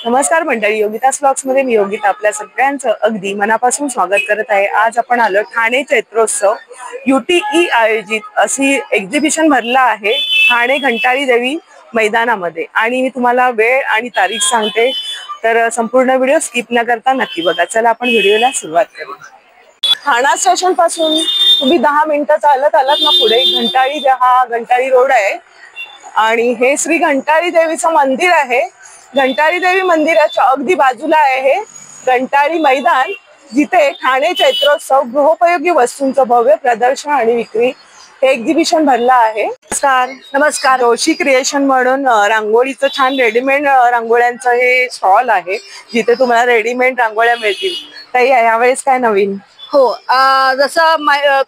नमस्कार मंडळी, योगितास ब्लॉग्स मध्ये मी योगिता आपल्या सगळ्यांचं अगदी मनापासून स्वागत करत आहे। आज आपण आलो ठाणे चैत्रोत्सव UTE आयोजित अशी एक्झिबिशन भरला आहे ठाणे घंटाळी देवी मैदानामध्ये आणि मी तुम्हाला वेळ आणि तारीख सांगते, तर संपूर्ण व्हिडिओ स्किप न करता नक्की बघा। चला आपण व्हिडिओला सुरुवात करू। ठाणा स्टेशन पासून तुम्ही 10 मिनिटं चालत आलात ना पुढे घंटाळी रोड आहे आणि हे श्री घंटाळी देवीचं मंदिर आहे। घंटाळी देवी मंदिराच्या अगदी बाजूला आहे हे घंटाळी मैदान, जिथे ठाणे चैत्रोत्सव गृहोपयोगी वस्तूंचं भव्य प्रदर्शन आणि विक्री हे एक्झिबिशन भरलं आहे। नमस्कार। जोशी क्रिएशन म्हणून रांगोळीचं छान रेडीमेड रांगोळ्यांचं हे स्टॉल आहे, जिथे तुम्हाला रेडीमेड रांगोळ्या मिळतील। ताई, यावेळेस काय नवीन? हो, जसं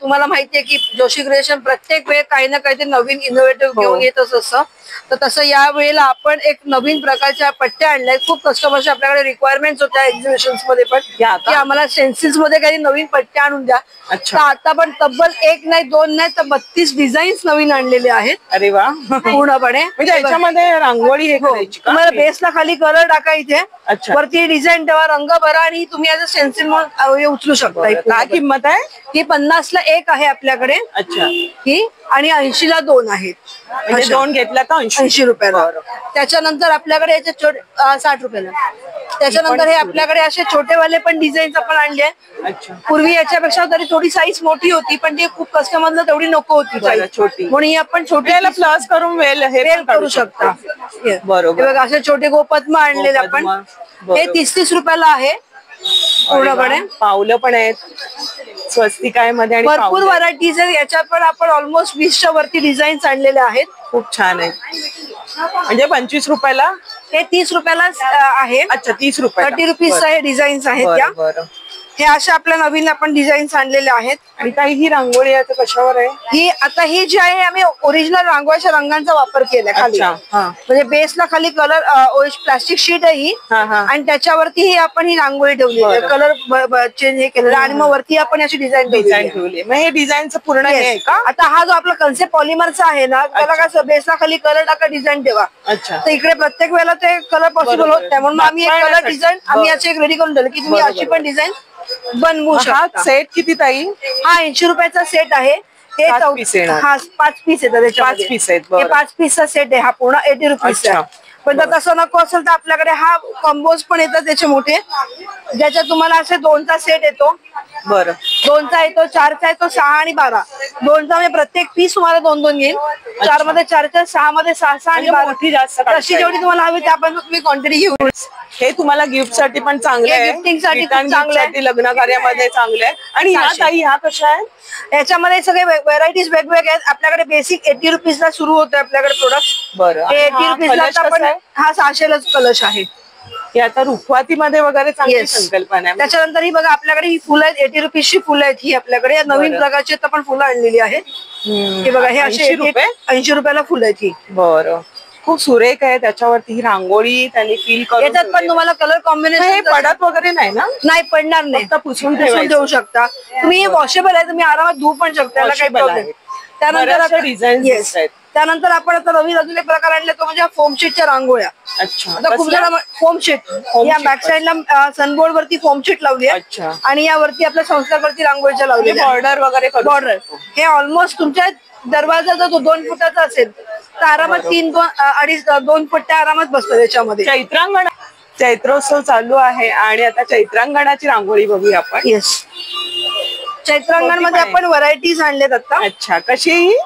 तुम्हाला माहिती आहे की जोशी क्रिएशन प्रत्येक वेळ काही ना काहीतरी नवीन इनोव्हेटिव्ह घेऊन येतच असतं, तर तसं या वेळेला आपण एक नवीन प्रकारच्या पट्ट्या आणल्या। खूप कस्टमर्सच्या आपल्याकडे रिक्वायरमेंट्स होत्या एक्झिबिशन्स मध्ये पण की आम्हाला स्टेन्सिल्स मध्ये काही नवीन पट्ट्या आणून द्या। तर आता पण तब्बल 1 नाही 2 नाही तर 32 डिझाईन्स नवीन आणलेले आहेत। अरे वा, पूर्णपणे म्हणजे याच्यामध्ये रांगोळी हे करायची का? तुम्हाला बेसला खाली कलर टाका, इथे वरती डिझाईन ठेवा, रंग भरा आणि तुम्ही याचं स्टेन्सिल म्हणून उचलू शकता। काय किंमत आहे? ही 50 ला 1 आहे आपल्याकडे। अच्छा, ही आणि 80 ला 2 आहेत। म्हणजे 2 घेतला तर 80 रुपयाला। त्याच्यानंतर आपल्याकडे याचे 60 रुपयाला। त्याच्यानंतर हे आपल्याकडे असे छोटेवाले पण डिझाईन्स आपण आणले। पूर्वी याच्यापेक्षा तरी थोडी साईज मोठी होती, पण ती खूप कस्टमरला तेवढी नको होती छोटी, म्हणून ही आपण छोट्याला प्लस करून वेल करू शकता। बरोबर, बघा असे छोटे गोपद्म आणलेले आपण, हे 30 रुपयाला आहे। पूर्णपणे पावलं पण आहेत, स्वस्तिकाय मध्ये आणि भरपूर व्हरायटीज आहेत। याच्यात पण आपण ऑलमोस्ट 20च्या वरती डिझाईन्स आणलेले आहेत। खूप छान आहे। म्हणजे 25 रुपयाला हे 30 रुपयाला आहे। अच्छा, 30 रुपये 30 रुपीज हे डिझाईन्स आहेत त्या। हे असे आपल्या नवीन आपण डिझाईन्स आणलेले आहेत। आणि काही ही रांगोळी आहे कशावर आहे? ही आता ही जी आहे आम्ही ओरिजिनल रांगोळीच्या रंगांचा वापर केलाय खाली, म्हणजे बेसला खाली कलर प्लास्टिक शीट आहे ही, आणि त्याच्यावरती ही आपण ही रांगोळी ठेवली आहे, कलर चेंज हे केलेलं आणि मग वरती आपण अशी डिझाईन ठेवली। मग हे डिझाईनचं पूर्ण आहे का? आता हा जो आपला कन्सेप्ट पॉलिमरचा आहे ना, त्याला कसं बेसला खाली कलर टाका, डिझाईन ठेवा। तर इकडे प्रत्येक वेळेला ते कलर पॉसिबल होत नाही, म्हणून आम्ही एक कलर डिझाईन आम्ही याची एक रेडी करून ठेवलं की तुम्ही अशी पण डिझाईन बनवू शकता। सेट किती ताई? हा 80 रुपयाचा सेट आहे। हे 5 पीस येतात त्याच्यामध्ये। 5 पीसचा सेट आहे हा, पूर्ण 80 रुपीजचा। पण जर तसं नको असेल तर आपल्याकडे हा कॉम्बोज पण येतात त्याचे मोठे, ज्याच्यात तुम्हाला असे 2चा सेट येतो। बरं, 2चा येतो, 4चा येतो, 6 आणि 12। 2चा म्हणजे प्रत्येक पीस तुम्हाला 2-2 येईल। 4 मध्ये 4, 6 मध्ये 6 आणि 12 तशी जेवढी तुम्हाला हवी त्या पण तुम्ही क्वांटिटी घेऊ। हे तुम्हाला गिफ्ट साठी पण चांगले आहे, गिफ्टिंग साठी चांगले आहे, लग्न कार्यामध्ये चांगले आहे। आणि ह्या ताई ह्या कशा आहे? याच्यामध्ये सगळे व्हरायटीज वेगवेगळे आहेत। आपल्याकडे बेसिक 80 रुपीजला सुरू होतं आपल्याकडे प्रोडक्ट। बरं, 80 रुपीजला आपण हा 600लाच कलश आहे। हे आता रुखवातीमध्ये वगैरे चांगली संकल्पना आहे। त्याच्यानंतर ही बघा आपल्याकडे ही फुलं आहेत, 80 रुपीजची फुलं आहेत ही आपल्याकडे। नवीन प्रकारची आपण फुलं आणलेली आहेत। हे बघा, हे असे 80 रुपयाला फुलं आहेत ही। बरं, खूप सुरेख आहे। त्याच्यावरती ही रांगोळी त्यांनी फील करून याच्यात पण तुम्हाला कलर कॉम्बिनेशन पडत वगैरे नाही ना? नाही पडणार नाही, पुसून ठेवू शकता तुम्ही। हे वॉशेबल आहे, तुम्ही आरामात धुवू पण शकता, त्याला काही प्रॉब्लेम। त्यानंतर डिझाईन, त्यानंतर आपण आता नवीन अजून एक प्रकार आणले तो म्हणजे फोम शीटच्या रांगोळ्या। आता खूप जण फोम शीट, या बॅक साईडला सनबोर्ड वरती फोम शीट लावली आहे आणि यावरती आपल्या संस्थावरती रांगोळीच्या लावली बॉर्डर वगैरे। बॉर्डर हे ऑलमोस्ट तुमच्या दरवाजा जर 2 फुटाचा असेल तर आरामात 2 पट्ट्या आरामात बसतात त्याच्यामध्ये। चैत्रांगण चैत्रोत्सव चालू आहे आणि आता चैत्रांगणाची रांगोळी बघूया आपण। येस, चैत्रांगण मध्ये आपण व्हरायटीज आणलेत आता। अच्छा, कशी?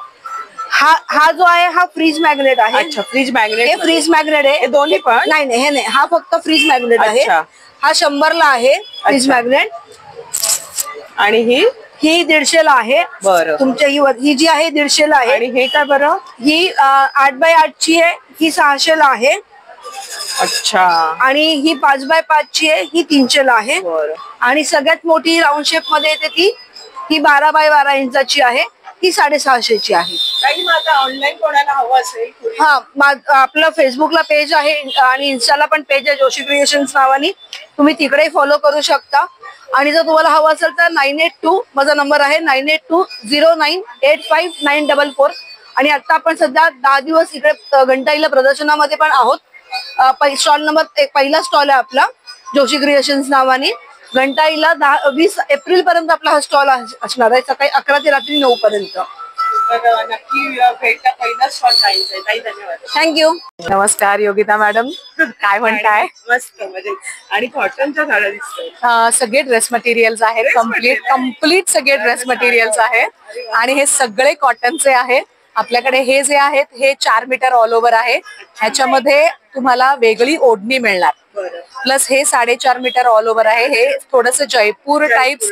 हा जो आहे हा फ्रीज मॅग्नेट आहे। अच्छा, फ्रीज मॅग्नेट। हे फ्रीज मॅग्नेट आहे। हे दोन्ही पण? नाही नाही, हे नाही, हा फक्त फ्रीज मॅग्नेट आहे। हा 100ला आहे फ्रीज मॅग्नेट, आणि ही 150ला आहे। बरं, तुमच्या ही जी आहे 150ला आहे। आणि हे काय बरं? ही 8x8ची आहे, ही 600ला आहे। अच्छा, आणि ही 5x5 ची आहे, ही 300ला आहे। आणि सगळ्यात मोठी राऊंड शेप मध्ये येते ही 12x12 इंचाची आहे, ही 650ची आहे। काही माझा ऑनलाईन कोणाला हवं असेल, हा आपलं फेसबुकला पेज आहे आणि इन्स्टाला पण पेज आहे जोशी क्रिएशन्स नावानी, तुम्ही तिकडे फॉलो करू शकता। आणि जर तुम्हाला हवं असेल तर 982 माझा नंबर आहे, 982098594। आणि आता आपण सध्या 10 दिवस इकडे घंटाईला प्रदर्शनामध्ये पण आहोत, स्टॉल नंबर पहिला स्टॉल आहे आपला जोशी क्रिएशन्स नावाने. घंटाईला 20 एप्रिल पर्यंत आपला हा स्टॉल असणार आहे, सकाळी 11 ते रात्री 9 पर्यंत. नक्की भेटा, पहिला स्टॉल जायचंय. ताई धन्यवाद. थँक्यू. नमस्कार योगिता मॅडम, काय म्हणताय? मस्त म्हणजे. आणि कॉटनच्या साड्या दिसतात. सगळे ड्रेस मटेरियल्स आहेत, कम्प्लीट सगळे ड्रेस मटेरियल्स आहेत आणि हे सगळे कॉटनचे आहेत. आपल्याकडे हे जे आहेत हे 4 मीटर ऑल ओव्हर आहे. ह्याच्यामध्ये तुम्हाला वेगळी ओढणी मिळणार. प्लस हे 4.5 मीटर ऑल ओव्हर आहे. हे थोडस जयपूर टाइप्स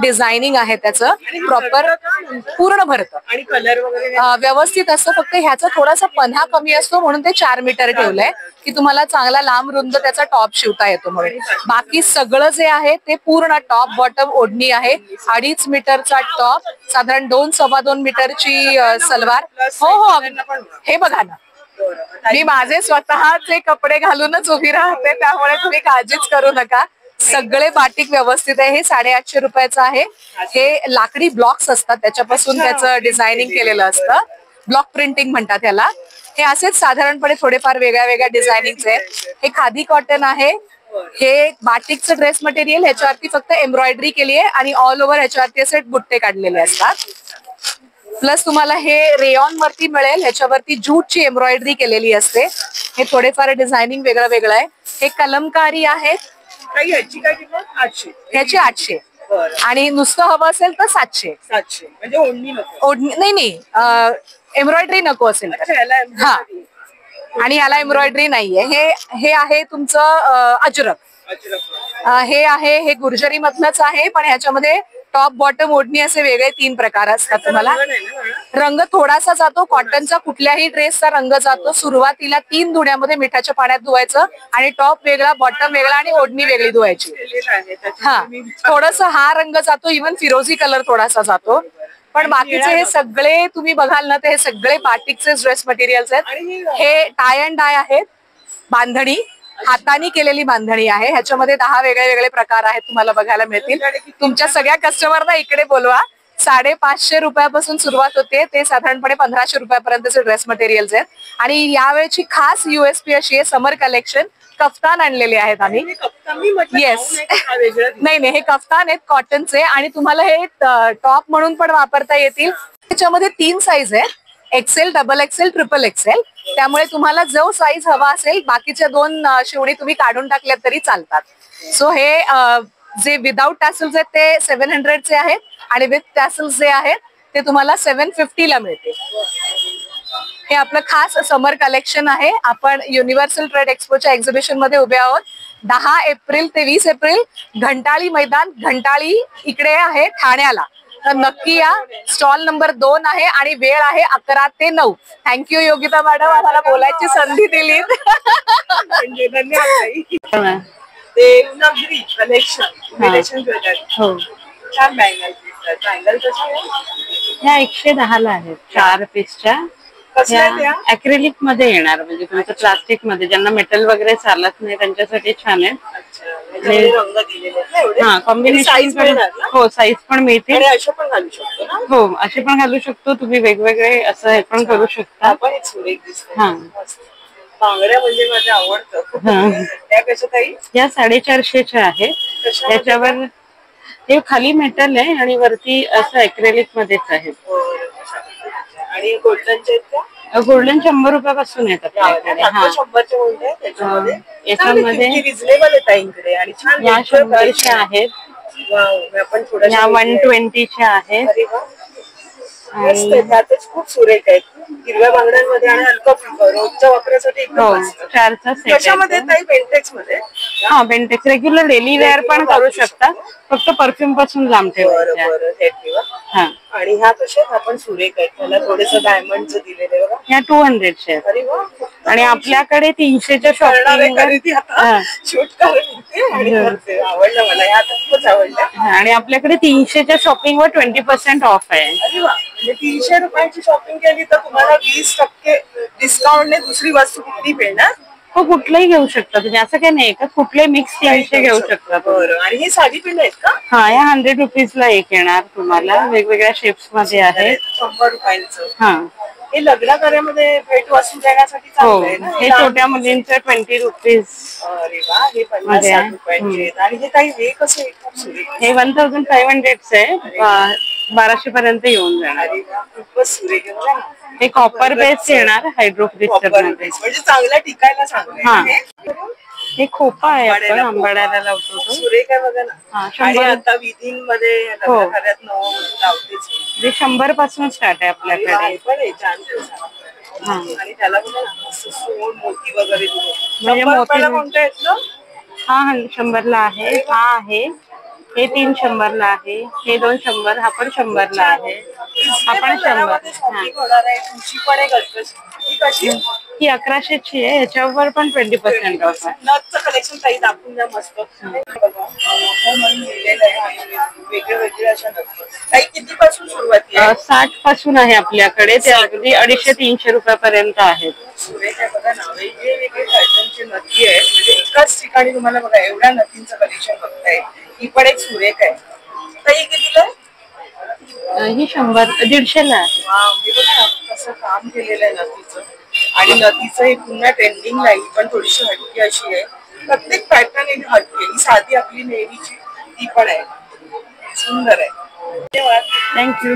डिझायनिंग आहे त्याचं. प्रॉपर पूर्ण भरतं आणि कलर वगैरे व्यवस्थित असतं. फक्त ह्याचा थोडासा पन्हा कमी असतो म्हणून ते 4 मीटर ठेवलंय की तुम्हाला चांगला लांब रुंद त्याचा टॉप शिवता येतो म्हणून. बाकी सगळं जे आहे ते पूर्ण टॉप बॉटम ओढणी आहे. 2.5 मीटरचा टॉप, साधारण 2-2.25 मीटरची सलवार. हो, हे बघा ना, मी माझे स्वतःचे कपडे घालूनच उभी राहते, त्यामुळे तुम्ही काळजीच करू नका. सगळे बाटिक व्यवस्थित आहे. हे 850 रुपयाचं आहे. हे लाकडी ब्लॉक्स असतात, त्याच्यापासून त्याचं डिझायनिंग केलेलं असतं. ब्लॉक प्रिंटिंग म्हणतात त्याला. हे असेच साधारणपणे थोडेफार वेगळ्या वेगळ्या डिझायनिंगचे. हे खादी कॉटन आहे. हे बाटिकचं ड्रेस मटेरियल. ह्याच्यावरती फक्त एम्ब्रॉयडरी केली आहे आणि ऑल ओव्हर ह्याच्यावरती असे बुट्टे काढलेले असतात. प्लस तुम्हाला हे रेयॉन वरती मिळेल, ह्याच्यावरती जूटची एम्ब्रॉयडरी केलेली असते. हे थोडेफार डिझायनिंग वेगळं वेगळं आहे. हे कलमकारी आहेत. ह्याची काय किंमत? 800. ह्याची 800 आणि नुसतं हवं असेल तर 700. म्हणजे ओढणी नको? ओढणी नाही, एम्ब्रॉयडरी नको असेल तर. हा, आणि याला एम्ब्रॉयडरी नाहीये. हे आहे तुमचं अजरक. हे आहे, हे गुर्जरी मधलंच आहे, पण ह्याच्यामध्ये टॉप बॉटम ओढणी असे वेगळे 3 प्रकार असतात. तुम्हाला रंग थोडासा जातो. कॉटनचा कुठल्याही ड्रेसचा रंग जातो. सुरुवातीला 3 धुण्यामध्ये मिठाच्या पाण्यात धुवायचं आणि टॉप वेगळा, बॉटम वेगळा आणि ओढणी वेगळी धुवायची. हा, थोडस हा रंग जातो. इव्हन फिरोजी कलर थोडासा जातो. पण बाकीचे हे सगळे तुम्ही बघाल ना, तर हे सगळे बाटिकचे ड्रेस मटेरियल्स आहेत. हे टाय अँड डाय आहेत. बांधणी हाताने केलेली बांधणी आहे. ह्याच्यामध्ये 10 वेगळे वेगळे प्रकार आहेत, तुम्हाला बघायला मिळतील. तुमच्या सगळ्या कस्टमरना इकडे बोलवा. 550 रुपयापासून सुरुवात होते, ते साधारणपणे 1500 रुपयापर्यंतचे ड्रेस मटेरियल्स आहेत. आणि यावेळेची खास USP अशी आहे, समर कलेक्शन कफ्तान आणलेले आहेत आम्ही. येस, नाही, हे कफ्तान आहेत कॉटनचे आणि तुम्हाला हे टॉप म्हणून पण वापरता येतील. त्याच्यामध्ये 3 साईज आहेत, XL, XXL, XXL. त्यामुळे तुम्हाला जो साईज हवा असेल, बाकीच्या 2 शिवणी तुम्ही काढून टाकल्यात तरी चालतात. सो हे जे विदाउट टॅसल्स आहेत ते 700चे आहेत आणि विथ टॅसल्स जे आहेत ते तुम्हाला 750ला मिळते. हे आपलं खास समर कलेक्शन आहे. आपण युनिव्हर्सल ट्रेड एक्सपोच्या एक्झिबिशन मध्ये उभे आहोत. 10 एप्रिल ते 20 एप्रिल घंटाळी मैदान, घंटाळी इकडे आहे ठाण्याला. तर नक्की या. स्टॉल नंबर 2 आहे आणि वेळ आहे 11 ते 9. थँक्यू योगिता मॅडम, आम्हाला बोलायची संधी दिली. धन्यवाद. ह्या 110ला आहेत, 4 पीसच्या. अॅक्रेलिक मध्ये येणार, म्हणजे तुमचं प्लास्टिक मध्ये ज्यांना मेटल वगैरे चालत नाही त्यांच्यासाठी छान आहे. हा, कॉम्बिनेशन पण. हो, साईज पण मिळते. हो, असे पण घालू शकतो तुम्ही, वेगवेगळे असं हे पण करू शकता. हा, बांगड्या म्हणजे माझं आवडतं. त्या कशा ताई? या 450च्या आहेत. त्याच्यावर हे खाली मेटल आहे आणि वरती असं अॅक्रेलिक मध्येच आहे. आणि गोल्डनचे गोल्डन 100 रुपयापासून येतात. याच्यामध्ये रिजनेबल आहे ताईंकडे आणि छान. या 100च्या आहेत, या 120च्या आहेत. त्यातच खूप सुरेख आहेत, हिरव्या बांगड्यांमध्ये आणि हलका फुलका रोजच्या वापरासाठी एकदम. 4चा सेट. त्याच्यामध्ये ताई बेंटेक्स मध्ये. हा, बेंटेक्स रेग्युलर डेली वेअर पण करू शकता, फक्त परफ्यूम पासून लांब ठेवायचं. हा, आणि ह्या कशा आपण सुरेख आहेत, त्याला थोडेस डायमंडचं दिलेले बघा. ह्या 200च्या आहेत. आणि आपल्याकडे 300च्या शॉपिंग शूट आवडलं मला, या खूपच आवडलं. आणि आपल्याकडे 300च्या शॉपिंग वर 20% ऑफ आहे. अरे वा, म्हणजे 300 रुपयाची शॉपिंग केली तर तुम्हाला 20% डिस्काउंटने दुसरी वस्तू कुठली मिळणार? हो, कुठलंही घेऊ शकता तुम्ही, असं काही नाही का, कुठले मिक्स 300 घेऊ शकता. आणि हे साधी पिन आहेत का? हा, या 100 रुपीजला एक येणार तुम्हाला, वेगवेगळ्या शेप्स मध्ये आहे. 100 रुपयांचं. हा, हे लग्न कार्यामध्ये भेट वस्तू देण्यासाठी हो, चांगलं आहे ना. हे छोट्या मुलींचे 20 रुपीज. अरे वा, हे 50-60 रुपयांचे आहेत. आणि हे काही हे कसं आहे? खूप सुरेख. हे 1500 आहे. 1200 पर्यंत येऊन जाणार. अरे वा, खूपच सुरेख आहे बघा ना. हे कॉपर बेस येणार हायड्रो क्रिस्टल मध्ये. म्हणजे चांगलं टिकायला चांगलं हा. आहे ना हे. हे खोपा आहे, आपण आंबाड्याला लावतो तो. सुरेख आहे बघा ना. हा, आणि 100. आता विधींमध्ये हो. लग्न कार्यात नववधू लावतेच. हे 100 पासून स्टार्ट आहे आपल्याकडे. हे पण आहे छान दिवसात. हा. आणि त्याला बघा ना, असं सोन मोती वगैरे दिले. म्हणजे 100 मोती रुपयाला कोणतं आहेत ना? हा 100 ला आहे. हा आहे. हे 3 100 ला आहे. हे 2 100. हा पण 100 ला आहे. हा पण 100. होणार आहे. तुमची पण एक ही कशी? ही 1100 ची आहे. ह्याच्यावर पण 20% ऑफ आहे. नथचं कलेक्शन काही दाखवून द्या मस्त. वेगळे वेगळे अशा नथ. काही कितीपासून सुरुवात आहे? 60 पासून आहे आपल्याकडे. ते अगदी 250-300 रुपयापर्यंत आहेत. सुरेख आहे बघा ना. वेगळे वेगळे पॅटर्नचे नथी आहेत. म्हणजे एकाच ठिकाणी तुम्हाला बघा एवढ्या नथींचं कलेक्शन बघताय. ही पण एक सुरेख आहे. काही कितीला आहे? ही 100-150 ला आहे. हे बघा ना, कसं काम केलेलं आहे नथीचं. आणि नथीचं हे पुन्हा ट्रेंडिंग लाईन पण थोडीशी हटकी अशी आहे. प्रत्येक पॅटर्न एक हटके. ही साधी आपली नेहमीची ती पण आहे. सुंदर आहे. धन्यवाद. थँक्यू.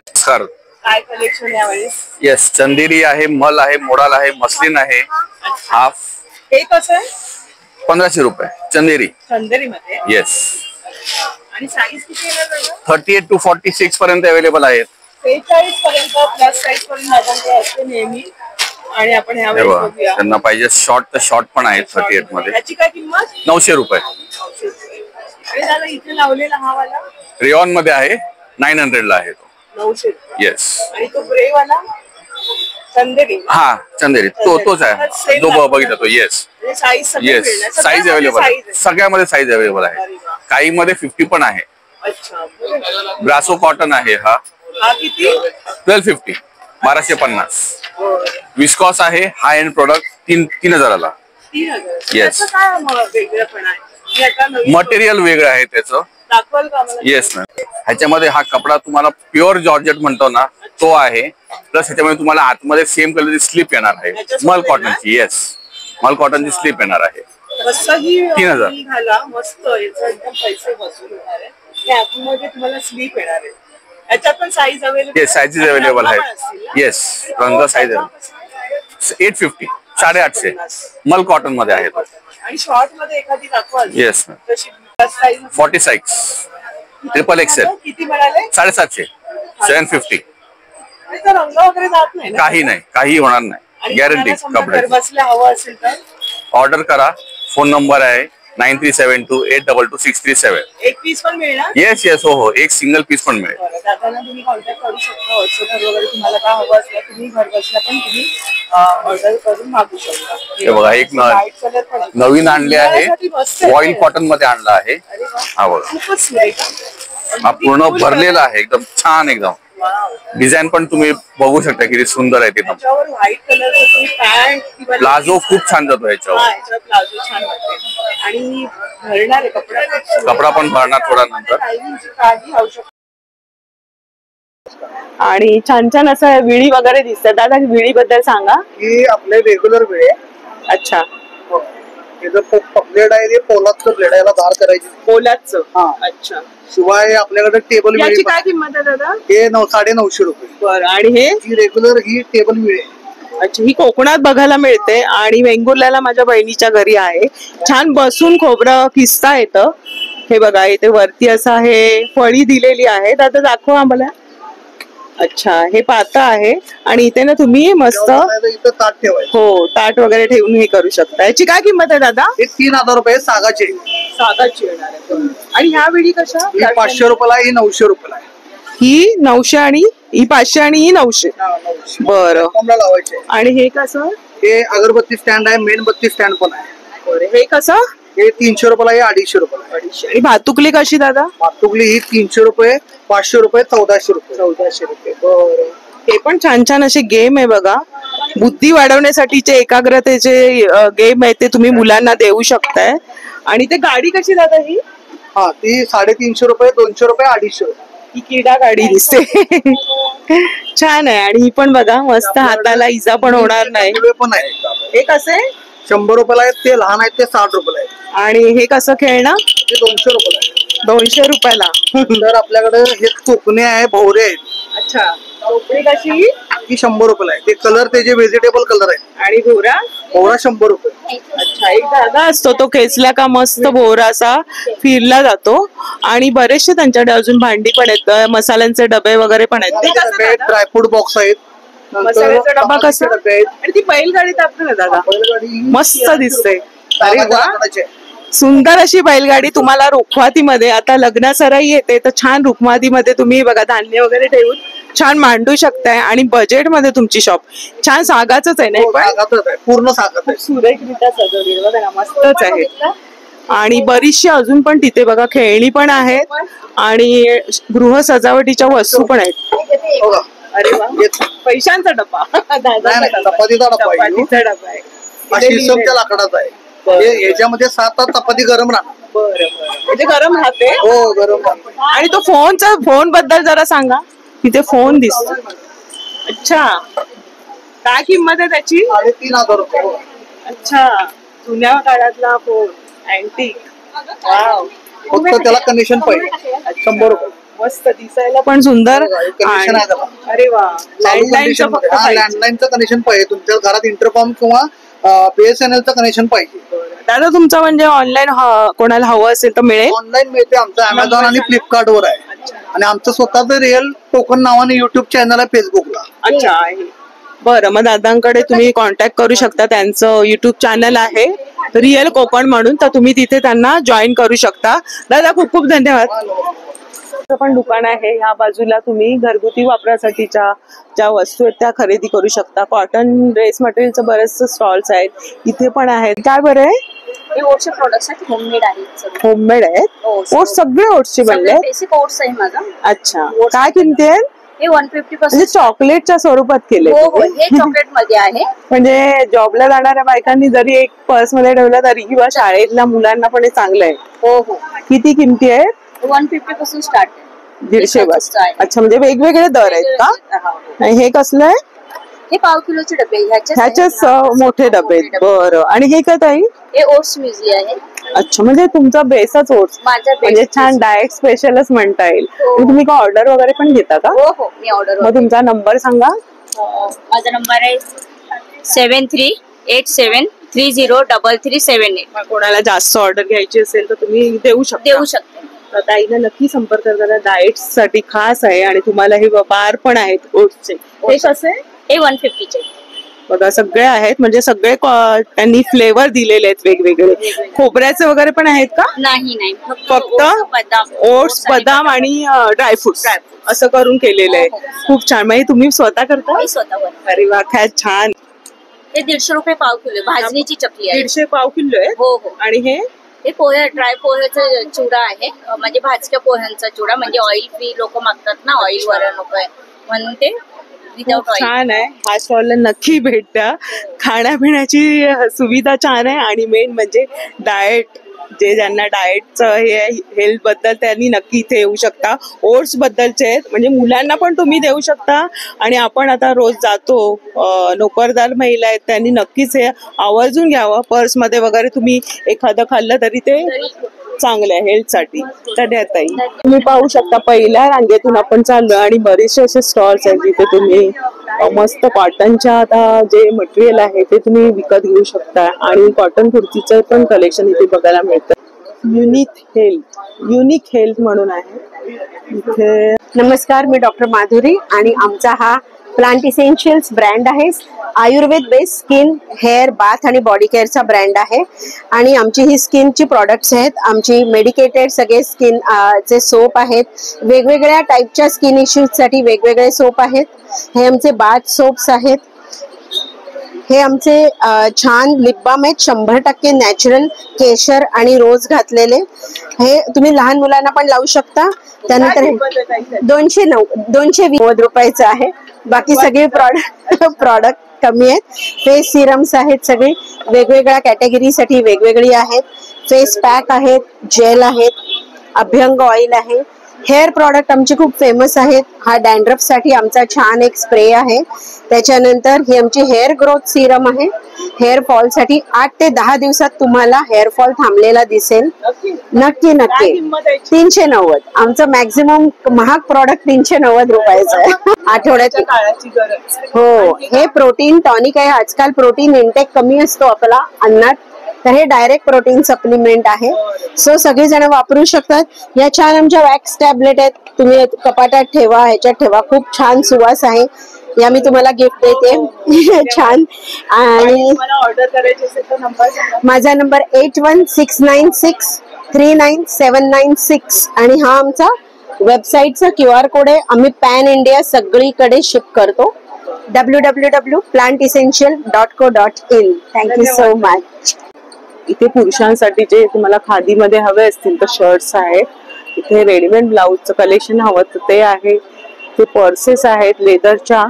काय कलेक्शन यावेळेस? येस, चंदेरी आहे, मल आहे, मोडाल आहे, मसलिन आहे. हाफ हे कसं आहे? 1500 रुपये चंदेरी. चंदेरी मध्ये. येस. आणि साईज किती येणार त्याला? 38 to 46 पर्यंत अवेलेबल आहेत. 43 पर्यंत प्लस साईज पर्यंत माझ्याकडे असते नेहमी. आणि आपण हे यावेळेस बघा, बघूया. त्यांना पाहिजे शॉर्ट तर शॉर्ट पण आहेत 38 मध्ये. याची काय किंमत? 900 रुपये. आणि दादा इथे लावलेला हा वाला रेयॉन मध्ये आहे. 900 ला आहे तो. 900. येस. आणि तो ग्रे वाला चंदेरी. हा चंदेरी तोच आहे जो बघितला तो. Yes size yes, size available आहे. सगळ्यामध्ये साईज अवेलेबल आहे. काही मध्ये 50 पण आहे. अच्छा. ब्रासो कॉटन आहे. हा हा किती? 1250. 1250. विस्कॉस आहे. हाय एंड प्रोडक्ट 3000 ला. 3000. Yes. याचं काय वेगळंपण आहे? हे आता नवीन मटेरियल वेगळं आहे त्याचं. दाखवाल का मला? Yes ma'am. ह्याच्यामध्ये हा कपडा तुम्हाला प्युअर जॉर्जेट म्हणतो ना तो आहे. प्लस ह्याच्यामध्ये तुम्हाला आतमध्ये सेम कलरची स्लीप येणार आहे. मल कॉटनची. येस, मल कॉटनची स्लीप येणार आहे. मस्तही 3000. घाला. मस्त याचा एकदम पैसे वसूल होणार आहे. आणि आतमध्ये तुम्हाला स्लीप येणार आहे. याच्यात पण size available. Yes, sizes available आहेत. येस, रंग साईज 850. 850 मल कॉटन मध्ये आहे. आणि शॉर्ट मध्ये एखादी दाखवा. Yes ma'am. तशी साईज 46 ट्रिपल एक्सेल. किती म्हणाले? 750. 750. आणि तो रंग वगैरे जात नाही ना? काही नाही, काही होणार नाही. गॅरंटी कपडे. घर बसल्या हवं असेल तर ऑर्डर करा. फोन नंबर आहे 9372822637. एक पीस पण मिळणार? येस येस, हो, एक सिंगल पीस पण मिळेल. दादांना तुम्ही कॉन्टॅक्ट करू शकता. व्हॉट्सअपवर वगैरे तुम्हाला काय हवं असलं तुम्ही घर बसल्या पण तुम्ही ऑर्डर करून मागू शकता. हे बघा, एक व्हाईट कलर पण आहे. नवीन आणले आहे. उन्हाळ्यासाठी मस्त आहे. ऑइल कॉटन मध्ये आणला आहे. अरे वा. हा बघा, खूपच सुरेख. हा पूर्ण भरलेला आहे. एकदम छान. एकदम डिझाईन पण तुम्ही बघू शकता किती सुंदर आहे. एकदम त्याच्यावर व्हाईट कलरचं तुम्ही पॅन्ट किंवा प्लाझो खूप छान जातो ह्याच्यावर. याच्यावर प्लाझो छान वाटते. आणि भरणार आहे कपडा. कपडा पण भरणार थोडा नंतर. टायमिंगची काळजी आवश्यक. आणि छान छान असं विळी वगैरे दिसतात. दादा विळी बद्दल सांगा. ही आपले रेग्युलर वेळ आहे. अच्छा. हे जो ब्लेड आहे ते पोलादचं ब्लेड आहे. याला धार करायची. पोलादचं. हा. अच्छा. शिवाय आपल्याकडे टेबल याची विळी काय किंमत आहे दादा? हे 950 रुपये. बरं. आणि हे ही रेग्युलर ही टेबल विळी आहे. अच्छा, ही कोकणात बघायला मिळते आणि वेंगुर्ल्याला माझ्या बहिणीच्या घरी आहे. छान बसून खोबरं किसता येतं. हे बघा, इथे वरती असं हे फळी दिलेली आहे. दादा दाखवा आम्हाला. अच्छा, हे पातं आहे आणि इथे ना तुम्ही मस्त इथं ताट ठेवायचं. हो, ताट वगैरे ठेवून हे करू शकता. याची काय किंमत आहे दादा? हे 3000 रुपये सागाचे. सागाची येणार आहे. आणि ह्या विळी कशा? ही 500 रुपयाला, ही 900 रुपयाला आहे. ही 900 आणि ही 500 आणि ही 900. 900. बरं. कमला लावायचे. आणि हे कसं? हे अगरबत्ती स्टँड आहे. मेणबत्ती स्टँड पण आहे. बरं. हे कसं? हे 300 रुपयाला, हे 250 रुपयाला. आणि भातुकली कशी दादा? भातुकली ही 300 रुपये, 500 रुपये, 1400 रुपये. 1400 रुपये. बरं. हे पण छान छान असे गेम आहे बघा. बुद्धी वाढवण्यासाठीचे एकाग्रतेचे गेम आहे ते तुम्ही मुलांना देऊ शकताय. आणि ते गाडी कशी दादा ही? हा, ती 350 रुपये, 200 रुपये, 250 रुपये. ही क्रीडा गाडी दिसते. छान आहे. आणि ही पण बघा मस्त, हाताला इजा पण होणार नाही. पण आहे हे कसे 100 रुपयाला आहेत, ते लहान आहेत ते 60 रुपयाला आहेत. आणि हे कसं खेळणं? ते 200 रुपयाला आहे. 200 रुपयाला. तर आपल्याकडे हे कोकणे आहे, भोवरे आहेत. अच्छा, टोपली कशी? ती 100 रुपयाला आहे. ते कलर त्याचे व्हेजिटेबल कलर आहे. आणि भोरा? भोवरा 100 रुपये. अच्छा, एक धागा असतो तो खेचला का मस्त भोरा असा फिरला जातो. आणि बरेचसे त्यांच्याकडे अजून भांडी पण आहेत, मसाल्यांचे डबे वगैरे पण आहेत. ड्रायफ्रूट बॉक्स आहेत. मसाल्याचा डबा कसा? आणि ती बैलगाडी टाकते ना दादा, मस्त दिसते. अरे वा, सुंदर अशी बैलगाडी तुम्हाला रुखमातीमध्ये. आता लग्न सराई येते तर छान रुखमातीमध्ये तुम्ही बघा धान्य वगैरे ठेवून छान मांडू शकताय. आणि बजेटमध्ये तुमची शॉप छान सागाच आहे ना, पूर्ण सागाच आहे, सुरेखरित्या सजवली बघा ना, मस्तच आहे. आणि बरीचशी अजून पण तिथे बघा खेळणी पण आहेत आणि गृह सजावटीच्या वस्तू पण आहेत. अरे वा, पैशांचा डबा, चपातीचा डबा आहे, शीशमच्या लाकडाचा आहे. याच्यामध्ये 7 चपाती गरम राहणार. म्हणजे गरम राहते. हो, गरम राहते. आणि तो फोन बद्दल जरा सांगा. तिथे फोन दिसतो. अच्छा, काय किंमत आहे त्याची? 3,500 रुपये. अच्छा, जुन्या काळातला फोन, अँटिक. वाव, फक्त त्याला कनेक्शन पाहिजे, 100 रुपये. मस्त दिसायला पण सुंदर. कनेक्शन आहे त्याला. अरे वा, लँडलाईनचं कनेक्शन पाहिजे. तुमच्या घरात इंटरकॉम किंवा BSNLचं कनेक्शन पाहिजे. दादा तुमचं म्हणजे ऑनलाईन कोणाला हवं असेल तर मिळेल? ऑनलाईन मिळते. आमचं अमेझॉन आणि फ्लिपकार्ट वर आहे. आणि आमचं स्वतःच रिअल टोकन नावाने युट्यूब चॅनल आहे फेसबुकला. अच्छा आहे. बरं, मग दादांकडे तुम्ही कॉन्टॅक्ट करू शकता. त्यांचं युट्यूब चॅनल आहे रिअल कोकण म्हणून, तर तुम्ही तिथे त्यांना जॉईन करू शकता. दादा खूप खूप धन्यवाद. पण दुकान आहे या बाजूला, तुम्ही घरगुती वापरासाठीच्या ज्या वस्तू आहेत त्या खरेदी करू शकता. कॉटन ड्रेस मटेरियलचं बरेचसे स्टॉल्स आहेत इथे पण आहेत. काय बरं आहे? हे ओट्सचे प्रोडक्ट्स आहेत, होममेड आहेत. होममेड आहेत? ओट्स सगळे ओट्सचे बनले? बेसिक ओट्स आहे माझा. अच्छा, काय किमती आहेत? हे 150 म्हणजे चॉकलेटच्या स्वरूपात केले? हो, हे चॉकलेट मध्ये आहे. म्हणजे जॉबला जाणाऱ्या बायकांनी जरी एक पर्स मध्ये ठेवलं तरी, किंवा शाळेतल्या मुलांना पण हे चांगलं आहे. हो हो. किती किमती आहेत? 150 पासून स्टार्ट आहे. 150 बस. अच्छा, म्हणजे वेगवेगळे दर आहेत का? हे कसलं आहे? हे पाव किलोचे डबे, ह्याच्याच मोठे डबे आहेत. बरं, आणि हे काय ताई? हे ओट्स म्युझली आहे. अच्छा, म्हणजे तुमचा बेसच ओट्स, म्हणजे छान डाएट स्पेशलच म्हणता येईल. तुम्ही का ऑर्डर वगैरे पण घेता का? हो हो, मी ऑर्डर. मग तुमचा नंबर सांगा. माझा नंबर आहे 7387303378. कोणाला जास्त ऑर्डर घ्यायची असेल तर तुम्ही देऊ शकता. तर ताईला नक्की संपर्क करा. डाएट साठी खास आहे. आणि तुम्हाला हे बार पण आहेत ओट्सचे. हे कसे? हे 150 चे बघा, सगळे आहेत. म्हणजे सगळे त्यांनी फ्लेवर दिलेले आहेत वेगवेगळे. खोबऱ्याचे वगैरे पण आहेत का? नाही, फक्त ओट्स, बदाम आणि ड्रायफ्रुट्स असं करून केलेलं आहे. खूप छान. म्हणजे तुम्ही स्वतः करता? मी स्वतः. अरे वा, काय छान. हे 150 रुपये पाव किलो भाजणीची चकली आहे. 150 पाव किलो आहे? हो हो. आणि हे पोहे, ड्राय पोह्याचा चिवडा आहे. म्हणजे भाजक्या पोह्यांचा चिवडा. म्हणजे ऑइल फ्री लोक मागतात ना, ऑइल वर नकोय म्हणून ते विदाउट ऑइल. छान आहे. हा स्टॉलला नक्की भेट द्या. खाण्यापिण्याची सुविधा छान आहे. आणि मेन म्हणजे डाएट, जे ज्यांना डाएटचं हे हेल्थ बद्दल, त्यांनी नक्की इथे येऊ शकता. ओट्स बद्दलचे आहेत, म्हणजे मुलांना पण तुम्ही देऊ शकता. आणि आपण आता रोज जातो, नोकरदार महिला आहेत, त्यांनी नक्कीच हे आवर्जून घ्यावं. पर्स मध्ये वगैरे तुम्ही एखादं खाल्लं तरी ते चांगलं आहे हेल्थ साठी. ताई तुम्ही पाहू शकता, पहिल्या रांगेतून आपण चाललो आणि बरेचसे असे स्टॉल्स आहेत जिथे तुम्ही मस्त कॉटनच्या आता जे मटेरियल आहे ते तुम्ही विकत घेऊ शकता. आणि कॉटन कुर्तीचं पण कलेक्शन इथे बघायला मिळतं. युनिक हेल्थ म्हणून आहे इथे. नमस्कार, मी डॉक्टर माधुरी आणि आमचा हा प्लांट इसेन्शियल्स ब्रँड आहे. Ayurveda based skin, hair, bath आणि बॉडी केअरचा ब्रँड आहे. आणि आमची ही स्किनची प्रॉडक्ट्स आहेत. आमची मेडिकेटेड सगळे स्किन चे सोप आहेत. वेगवेगळ्या टाईपच्या स्किन इश्यूजसाठी वेगवेगळे सोप आहेत. हे आमचे बाथ सोप्स आहेत. हे आमचे छान लिप बाम आहेत, 100% नॅचरल केशर आणि रोज घातलेले. हे तुम्ही लहान मुलांना पण लावू शकता. त्यानंतर 220 रुपयाचं आहे. बाकी सगळे प्रॉडक्ट कमी आहेत. फेस सिरम्स आहेत, सगळे वेगवेगळ्या कॅटेगरीसाठी वेगवेगळी आहेत. फेस पॅक आहेत, जेल आहेत, अभ्यंग ऑइल आहे, हेअर प्रॉडक्ट आमचे खूप फेमस आहेत. हा डॅन्ड्रफ साठी आमचा छान एक स्प्रे आहे. त्याच्यानंतर ही आमची हेअर ग्रोथ सिरम आहे. हेअर फॉल साठी 8 ते 10 दिवसात तुम्हाला हेअर फॉल थांबलेला दिसेल. नक्की नक्की. 390. आमचं मॅक्झिमम महाग प्रॉडक्ट 390 रुपयाचं आहे. आठवड्याची काळाची गरज. हो, हे प्रोटीन टॉनिक आहे. आजकाल प्रोटीन इंटेक कमी असतो आपला अन्नात, तर हे डायरेक्ट प्रोटीन सप्लिमेंट आहे. सो सगळेजण वापरू शकतात. या छान आमच्या वॅक्स टॅबलेट आहेत. तुम्ही कपाटात ठेवा, ह्याच्यात ठेवा. खूप छान सुवास आहे. या मी तुम्हाला गिफ्ट देते. छान. आणि ऑर्डर करायची असेल तर नंबर सांगा. माझा नंबर 8169639796 आणि हा आमचा वेबसाईटचा QR कोड आहे. आम्ही पॅन इंडिया सगळीकडे शिप करतो. www.plantessential.co.in. Thank you so much. इथे पुरुषांसाठी जे तुम्हाला खादीमध्ये हवे असतील तर शर्ट्स आहेत. इथे रेडीमेड ब्लाऊजचं कलेक्शन हवं तर ते आहे. ते पर्सेस आहेत लेदरच्या.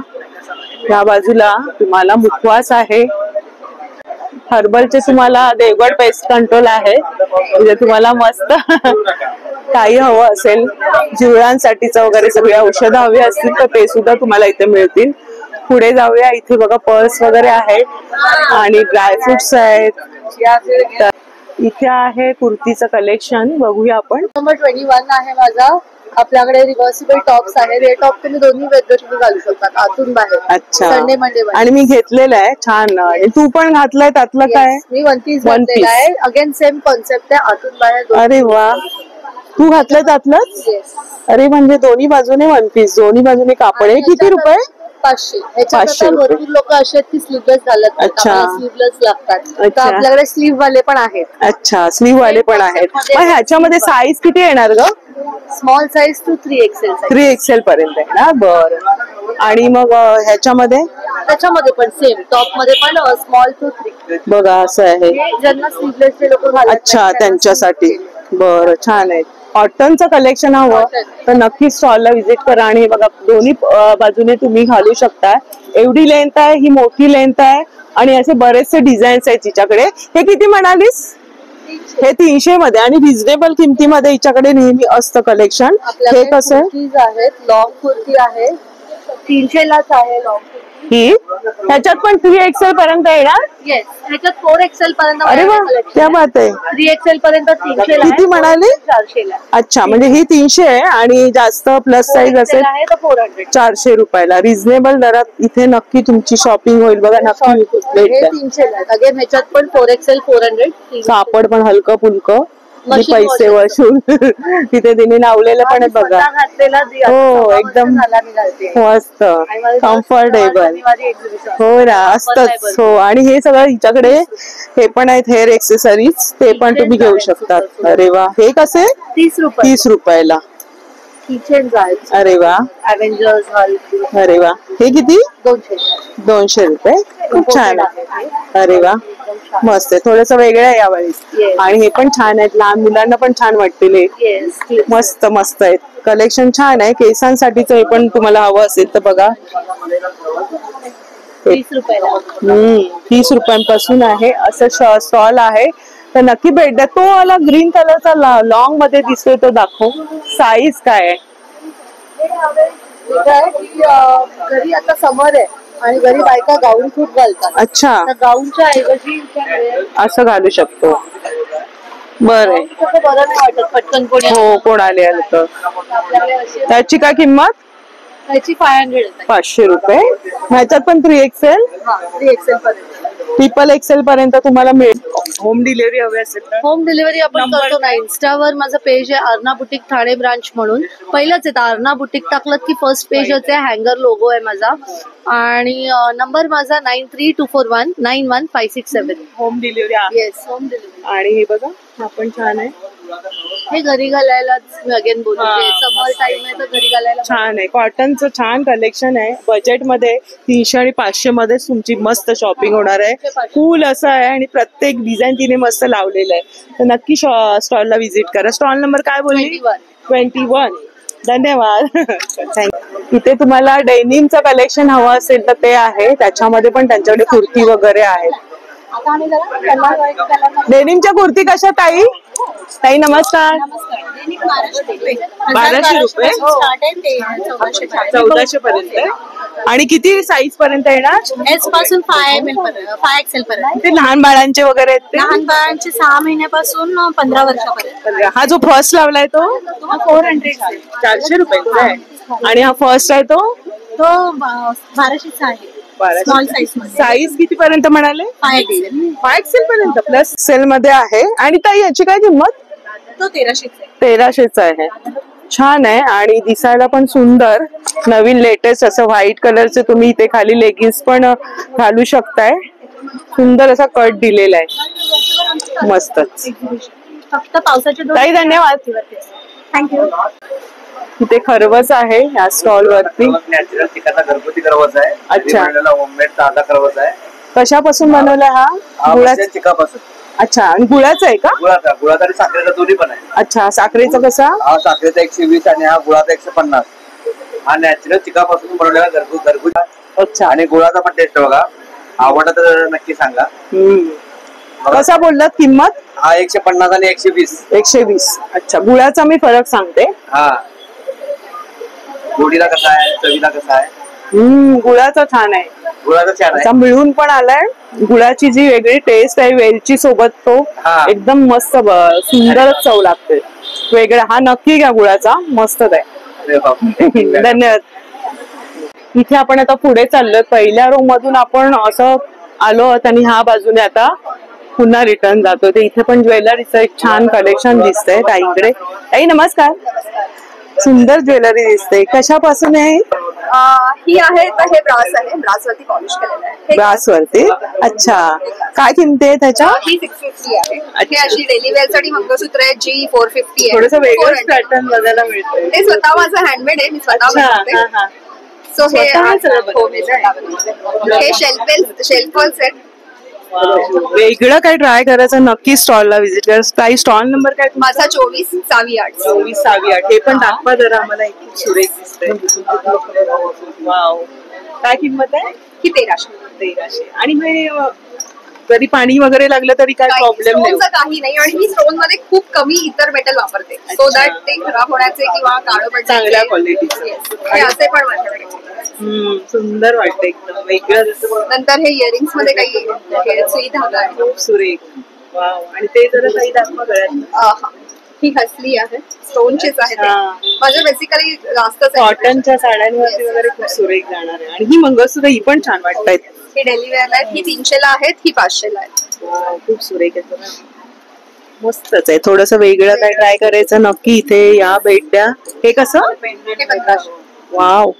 या बाजूला तुम्हाला मुखवास आहे. हर्बलचे तुम्हाला देवगड पेस्ट कंट्रोल आहे. म्हणजे तुम्हाला मस्त काही हवं असेल जुळांसाठीचं वगैरे सगळी औषधं हवी असतील तर ते सुद्धा तुम्हाला इथे मिळतील. पुढे जाऊया. इथे बघा पर्स वगैरे आहेत आणि ड्रायफ्रुट्स आहेत. इथे आहे कुर्तीचं कलेक्शन. बघूया आपण. नंबर 21 आहे माझा. आपल्याकडे रिव्हर्सिबल टॉप्स आहे. हे टॉप तुम्ही दोन्ही वेगळे तुम्ही घालू शकतात, आतून बाहेर. अच्छा. Sunday Monday. आणि मी घेतलेलं आहे छान. तू पण घातलंय त्यातलं काय? मी वन पीस घातलेला आहे. अगेन सेम कॉन्सेप्ट आहे, आतून बाहेर. अरे वा, तू घातलंय त्यातलंच? अरे म्हणजे दोन्ही बाजूने वन पीस, दोन्ही बाजूने कापड आहे. किती रुपये? 500. ह्याच्यात भरपूर लोक असे आहेत की स्लीवलेस घालत नाही, स्लीवलेस लागतात. तर आपल्याकडे स्लीव वाले पण आहेत. अच्छा, स्लीव वाले पण आहेत. पण ह्याच्यामध्ये साईज किती येणार ग? Small size to 3XL. 3XL पर्यंत आहे ना? बरं. आणि मग ह्याच्यामध्ये पण सेम टॉप मध्ये पण स्मॉल टू 3. बघा असं आहे. ज्यांना स्लीवलेसचे लोक घालत. अच्छा, त्यांच्यासाठी. बरं, छान आहे. कॉटनचं कलेक्शन हवं तर नक्की स्टॉलला व्हिजिट करा. आणि बघा दोन्ही बाजूने तुम्ही घालू शकता. एवढी लेंथ आहे, ही मोठी लेंथ आहे आणि असे बरेचसे डिझाईन्स आहेत तिच्याकडे. हे किती म्हणालीस? हे 300 मध्ये आणि रिझनेबल किमतीमध्ये हिच्याकडे नेहमी असतं कलेक्शन. हे कसं आहे? लॉंग कुर्ती आहे, 300 लाच आहे लॉंग कुर्ती. ही ह्याच्यात पण 3XL पर्यंत येणार? येस, ह्याच्यात 4XL पर्यंत. अरे वा, क्या बात आहे. 3XL पर्यंत 300 ला. किती म्हणाली? 400 ला. अच्छा, म्हणजे ही 300 आहे आणि जास्त प्लस साईज असेल 400 रुपयाला. रिझनेबल दरात इथे नक्की तुमची शॉपिंग होईल. बघा नक्की भेटते. 300 ला. अगेन ह्याच्यात पण 4XL 400. कापड पण हलकं फुलकं, पैसे वसूल. तिथे तिने लावलेलं पण आहे बघा. हो, एकदम मस्त कम्फर्टेबल. हो ना, असतच. हो, आणि हे सगळं हिच्याकडे हे पण आहेत हेअर एक्सेसरीज, ते पण तुम्ही घेऊ शकतात. अरे वा, हे कसे? 30 रुपयाला. अरे वा, अव्हेंजर्स हॉल. अरे वा, हे किती? 200 रुपये. खूप छान आहे. अरे वा, मस्त आहे. थोडस वेगळं आहे यावेळी. आणि हे पण छान आहेत, लहान मुलांना पण छान वाटतील. मस्त मस्त आहेत. कलेक्शन छान आहे. केसांसाठीच हे पण तुम्हाला हवं असेल तर बघा. 30 रुपयाला. 30 रुपयांपासून आहे असं स्टॉल आहे. तर नक्की भेट द्या. तो वाला ग्रीन कलरचा लॉंग मध्ये दिसतोय तो दाखव. साईज काय आहे? घरी आता समर आहे आणि घरी बायका गाऊन खूप घालतात. अच्छा, गाऊनच्या ऐवजी असं घालू शकतो. बरं, बरं नाही वाटत पटकन कोणी. हो, कोण आले तर. त्याची काय किंमत? त्याची 500 रुपये. ह्याच्यात पण 3XL 3XL पर्यंत. XXL पर्यंत तुम्हाला मिळेल. होम डिलिव्हरी हवी असेल तर होम डिलिव्हरी आपण करतो ना. इन्स्टावर माझं पेज आहे अर्ना बुटीक ठाणे ब्रांच म्हणून. पहिलंच आहे अर्ना बुटीक टाकलं की फर्स्ट पेजच आहे. हँगर लोगो आहे माझा. आणि नंबर माझा 9324191567. Home delivery. Yes, home delivery. आणि हे बघा, हा पण छान आहे. हे घरी घालायलाच मी अगेन बोलते. समर टाइम आहे तर घरी घालायला छान आहे. कॉटनचं छान कलेक्शन आहे. बजेट मध्ये 300 आणि 500 मध्ये तुमची मस्त शॉपिंग होणार आहे. कूल असं आहे आणि प्रत्येक डिझाईन तिने मस्त लावलेलं आहे. तर नक्की स्टॉलला व्हिजिट करा. स्टॉल नंबर काय बोलली? 21. धन्यवाद. थँक्यू. इथे तुम्हाला डेनिमचं कलेक्शन हवं असेल तर ते आहे. त्याच्यामध्ये पण त्यांच्याकडे कुर्ती वगैरे आहेत. डेनिमच्या कुर्ती कशा ताई? ताई नमस्कार. 1200 रुपये. 1400 पर्यंत. आणि किती साईज पर्यंत येणार? एस पासून 5 XL पर्यंत. ते लहान बाळांचे वगैरे आहेत ते? लहान बाळांचे 6 महिन्यापासून 15 वर्षापर्यंत. हा जो फर्स्ट लावलाय तो 400 400 रुपयाचा आहे. आणि हा फर्स्ट आहे तो 1200 आहे. स्मॉल साईज मध्ये. साईज किती पर्यंत म्हणाले? 5 XL. 5 XL पर्यंत प्लस सेल मध्ये आहे. आणि ताई याची काय किंमत? तो 1300 आहे. 1300 आहे. छान आहे आणि दिसायला पण सुंदर. नवीन लेटेस्ट असं व्हाईट कलरचे तुम्ही इथे खाली लेगिन्स पण घालू शकताय. सुंदर असा कट दिलेला आहे. मस्तच. फक्त पावसाच्या ताई धन्यवाद. थँक्यू. इथे खरवस आहे या स्टॉल वरती. नॅचरल चिकनचा घरगुती खरवस आहे. अच्छा. होममेड ताजा खरवस आहे. कशापासून बनवला हा? गुळाचा. चिकापासून. अच्छा. आणि गुळाचा आहे का? गुळाचा आणि साखरेचा दोन्ही पण आहे. अच्छा. साखरेचा कसा? हा साखरेचा 120 आणि हा गुळाचा 150. हा नॅचरल चिकापासून बनवलेला घरगुती. अच्छा. आणि गुळाचा पण टेस्ट बघा. आवडला तर नक्की सांगा. कसा बोललात किंमत? हा 150 आणि 120. 120. अच्छा. गुळाचा मी फरक सांगते. हा गोडीला कसा आहे, चवीला कसा आहे? गुळाचा छान आहे. गुळाचा छान आहे. असा मिळून पण आलाय. गुळाची जी वेगळी टेस्ट आहे वेलची सोबत तो एकदम मस्त सुंदरच चव लागते. वेगळा हा नक्की घ्या गुळाचा. मस्तच आहे. धन्यवाद. इथे आपण आता पुढे चाललोय. पहिल्या रो मधून आपण असं आलो आहोत आणि ह्या बाजूने आता पुन्हा रिटर्न जातो. ते इथे पण ज्वेलरीचं एक छान कलेक्शन दिसतंय ताईकडे. ताई नमस्कार. सुंदर ज्वेलरी दिसते. कशापासून आहे? ही आहे तर हे ब्रास आहे. ब्रास वरती पॉलिश केलेलं आहे. ब्रास वरती. अच्छा. काय किंमत आहे त्याच्या? ही 650 आहे. हे अशी डेली वेअर साठी मंगळसूत्र आहे जी 450 आहे. थोडंसं वेगळंच पॅटर्न बघायला मिळतंय. हे स्वतः माझं हँडमेड आहे. मी स्वतः बनवते. सो हे शेल्फ सेट. वेगळं काय ट्राय करायचं नक्की स्टॉलला व्हिजिट करा. ताई स्टॉल नंबर काय माझा 24 8. 24 8. हे पण दाखवा जरा आम्हाला. एक सुरेख दिसतंय. वाव. काय किंमत आहे? ही 1300. आणि हे जरी पाणी वगैरे लागलं तरी काय प्रॉब्लेम नाही? काही नाही. आणि मी स्टोन मध्ये खूप कमी इतर मेटल वापरते. सो दॅट ते खराब होण्याचे किंवा काळं पडण्याचे चांगल्या क्वालिटीचे. हे असे पण माझ्याकडे. सुंदर वाटतं एकदम वेगळं. नंतर हे इयरिंग्स मध्ये काही सुई धागा आहे. खूप सुरेख. वाव. आणि ते जरा काही दाखवा गळ्यात. ही हसली आहे. स्टोनचीच आहे. माझ्या बेसिकली जास्त कॉटनच्या साड्यांवरती वगैरे खूप सुरेख जाणार आहे. आणि ही मंगळसूत्र ही पण छान वाटतायत. ही डेली वेअर आहेत. ही 300 ला आहेत. ही 500 ला आहेत. खूप सुरेख आहे. मस्तच आहे. थोडस वेगळं काय ट्राय करायचं नक्की इथे या भेट द्या. हे कसं? हे 1500. वाव.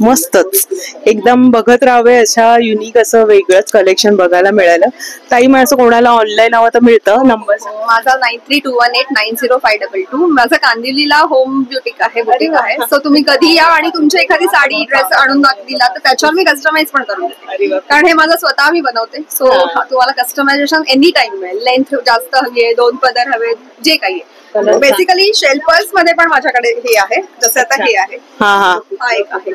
मस्तच. एकदम बघत राहावे अशा युनिक असं वेगळंच कलेक्शन बघायला मिळालं. ताई मग असं कोणाला ऑनलाईन हवं तर मिळतं? नंबर माझा 9321890522. माझा कांदिवलीला होम बुटीक आहे. सो तुम्ही कधी या आणि तुमची एखादी साडी ड्रेस आणून दिला तर त्याच्यावर मी कस्टमाइज पण करून देते. कारण हे माझं स्वतः मी बनवते. सो तुम्हाला कस्टमायझेशन एनी टाइम मिळेल. लेंथ जास्त हवी आहे, 2 पदर हवे, जे काही आहे. बेसिकली शेल्पर्स मध्ये पण माझ्याकडे हे आहे. जसं आता हे आहे. हा एक आहे.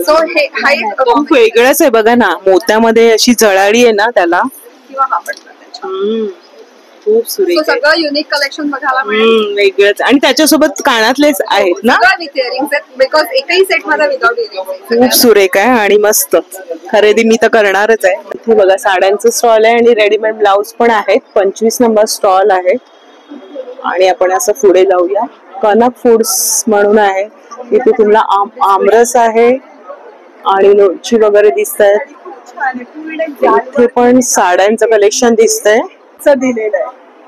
सो हे हा एक खूप वेगळंच आहे बघा ना. मोत्यामध्ये अशी जळाळी आहे ना त्याला. किंवा हा पण खूप सुरेख. सगळं युनिक कलेक्शन बघायला मिळेल. वेगळंच. आणि त्याच्यासोबत कानातलेच आहेत ना? विथ इयरिंग्स आहेत. बिकॉज एकही सेट माझा विदाउट इयरिंग्स. खूप सुरेख आहे आणि मस्त. खरेदी मी तर करणारच आहे. इथे बघा साड्यांचं स्टॉल आहे आणि रेडीमेड ब्लाउज पण आहेत. 25 नंबर स्टॉल आहे. आणि आपण असं पुढे जाऊया. कनक फूड्स म्हणून आहे. इथे तुम्हाला आमरस आहे आणि लोणची वगैरे दिसत आहेत. इथे पण साड्यांचं कलेक्शन दिसतंय. दिलेलं आहे.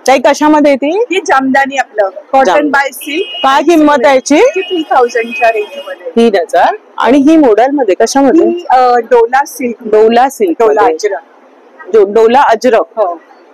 ताई कशामध्ये ती? ही जामदानी आपलं कॉटन बाय सिल्क. काय किंमत आहे याची? 3000च्या रेंज मध्ये. 3000. आणि ही मॉडेल मध्ये कशामध्ये? डोला सिल्क. डोला सिल्क. डोला अजरक. डोला अजरक.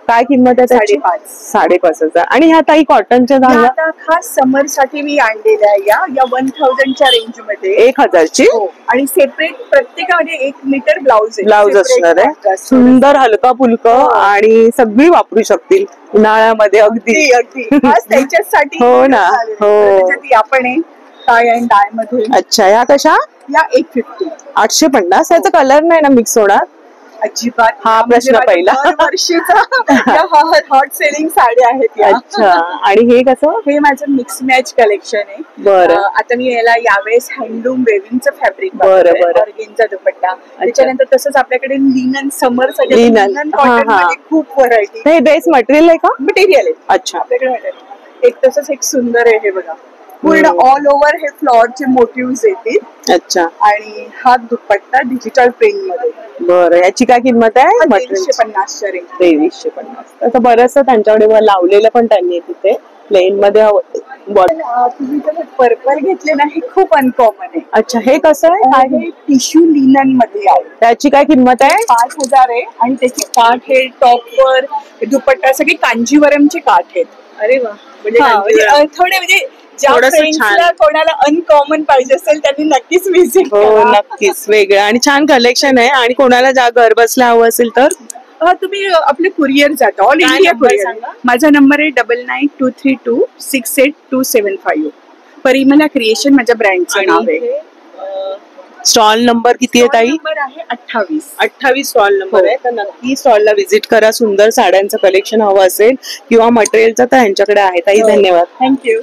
काय किंमत आहे त्याची? 5,500. आणि ह्या ताई कॉटनच्या झाल्या आता खास समर साठी मी आणलेल्या आहे. या 1000च्या रेंज मध्ये. 1000ची. आणि सेपरेट प्रत्येकामध्ये 1 मीटर ब्लाउज असणार आहे. सुंदर हलका फुलका आणि सगळी वापरू शकतील उन्हाळ्यामध्ये. अगदी खास त्याच्यासाठी. हो ना. हो. आपण टाय अँड डाय मध्ये. अच्छा. या कशा? या 850. 850. याचा कलर नाही ना मिक्स होणार? अजिबात हा प्रश्न पहिला. वर्षीचा हॉट सेलिंग साड्या आहेत या. अच्छा, आणि हे कसं? हे माझं मिक्स मॅच कलेक्शन आहे. बरं. आता मी याला यावेळेस हँडलूम वेविंगचं फॅब्रिक बरं. ऑर्गेनचा दुपट्टा, त्याच्यानंतर तसंच आपल्याकडे लिनन समर लिनन कॉटन मध्ये खूप व्हरायटी. हे ड्रेस मटेरियल आहे का? मटेरियल आहे. अच्छा, आपल्याकडे एक तसंच एक सुंदर आहे, हे बघा पूर्ण ऑल ओव्हर हे फ्लॉरचे मोटिव्ह येतील. अच्छा, आणि हा दुपट्टा डिजिटल प्रिंट मध्ये. बरं, याची काय किंमत आहे? 2350 रेंज. 2350. आता बरंच त्यांच्याकडे लावलेलं पण त्यांनी तिथे प्लेन मध्ये. तुम्ही जर पर्पल घेतले ना, हे खूप अनकॉमन आहे. अच्छा, हे कसं आहे? हे टिश्यू लिनन मध्ये आहे. त्याची काय किंमत आहे? 5000 आहे. आणि त्याची काठ हे टॉपवर दुपट्टा सगळे कांजीवरमचे काठ आहेत. अरे वा, म्हणजे थोडे म्हणजे ज्या फ्रेंड्सला कोणाला अनकॉमन पाहिजे असेल त्यांनी नक्कीच विजिट करा. नक्कीच वेगळं आणि छान कलेक्शन आहे. आणि कोणाला घर बसला हवं असेल तर तुम्ही आपले कुरिअर जाता, ऑल इंडिया कुरिअर. माझा नंबर आहे 9923268275. परिमला क्रिएशन माझ्या ब्रँडचं नाव आहे. स्टॉल नंबर किती आहे ताई? नंबर आहे 28. 28 स्टॉल नंबर आहे. तर नक्की स्टॉलला व्हिजिट करा. सुंदर साड्यांचं कलेक्शन हवं असेल किंवा मटेरियलचं तर ह्यांच्याकडे आहे. ताई धन्यवाद. थँक्यू.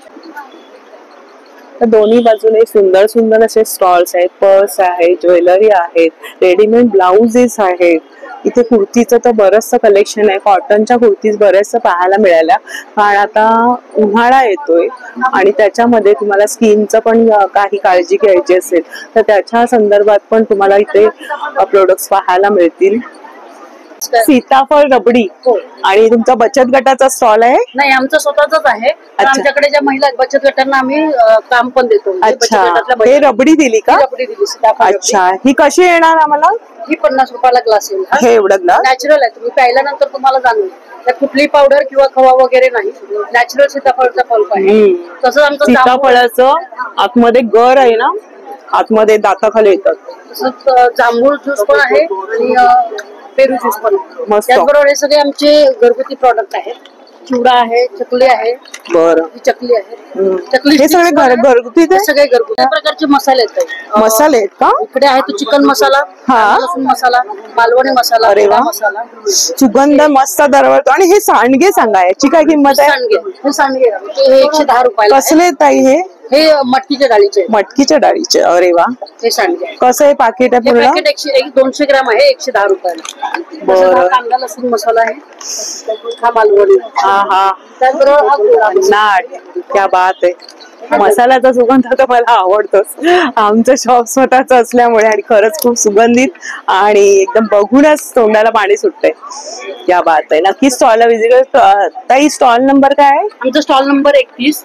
तर दोन्ही बाजूने सुंदर सुंदर असे स्टॉल्स आहेत. पर्स आहे, ज्वेलरी आहेत, रेडीमेड ब्लाउजेस आहेत. इथे कुर्तीचं तर बरंचसं कलेक्शन आहे. कॉटनच्या कुर्तीज बऱ्याचशा पाहायला मिळाल्या, कारण आता उन्हाळा येतोय आणि त्याच्यामध्ये तुम्हाला स्किनचं पण काही काळजी घ्यायची असेल तर त्याच्या संदर्भात पण तुम्हाला इथे प्रोडक्ट्स पाहायला मिळतील. सीताफळ रबडी आणि तुमचा बचत गटाचा स्टॉल आहे? नाही, आमचं स्वतःच आहे. आमच्याकडे ज्या महिला बचत गटांना आम्ही काम पण देतो. अच्छा, हे रबडी दिली का? रबडी दिली सीताफळ. अच्छा, ही कशी येणार आम्हाला? ही 50 रुपयाला ग्लास येईल. हे एवढं ग्लास नॅचरल आहे. तुम्ही प्यायल्यानंतर तुम्हाला जाणवेल त्यात कुठली पावडर किंवा खवा वगैरे नाही. नॅचरल सीताफळचा पल्प आहे. तसंच आमचं सीताफळाचं आतमध्ये गर आहे ना, आतमध्ये दाताखाली येतात. तसंच जांभूळ ज्यूस पण आहे आणि पेरू ज्यूस पण. त्याचबरोबर हे सगळे आमचे घरगुती प्रॉडक्ट आहेत. चिवडा आहे, चकली आहे. बरं, चकली आहे. चकली हे सगळे घरगुती सगळे घरगुती प्रकारचे मसाले आहेत. मसाले आहेत का? इकडे आहे तो चिकन मसाला, लसूण मसाला, मालवणी मसाला, अरे वा, सुगंध मस्त दरवळतो. आणि हे सांडगे सांगा, याची काय किंमत आहे? हे सांडगे हे 110 रुपयाला. कसले ताई हे? हे मटकीच्या डाळीचे. मटकीच्या डाळीचे. अरे वा, हे सांडगे. कसं आहे पॅकेट आहे? पूर्ण पॅकेट 200 ग्राम आहे, 110 रुपयाला. बरं. कांदा लसूण मसाला आहे. हा मालवणी. हा, त्याचबरोबर नाट. क्या बात आहे. मसाल्याचा सुगंध तर मला आवडतोच. आमचं शॉप स्वतःच असल्यामुळे आणि खरंच खूप सुगंधित आणि एकदम बघूनच तोंडाला पाणी सुटतंय. क्या बात आहे. नक्की स्टॉलला व्हिजिट. ताई स्टॉल नंबर काय आहे? आमचा स्टॉल नंबर 31.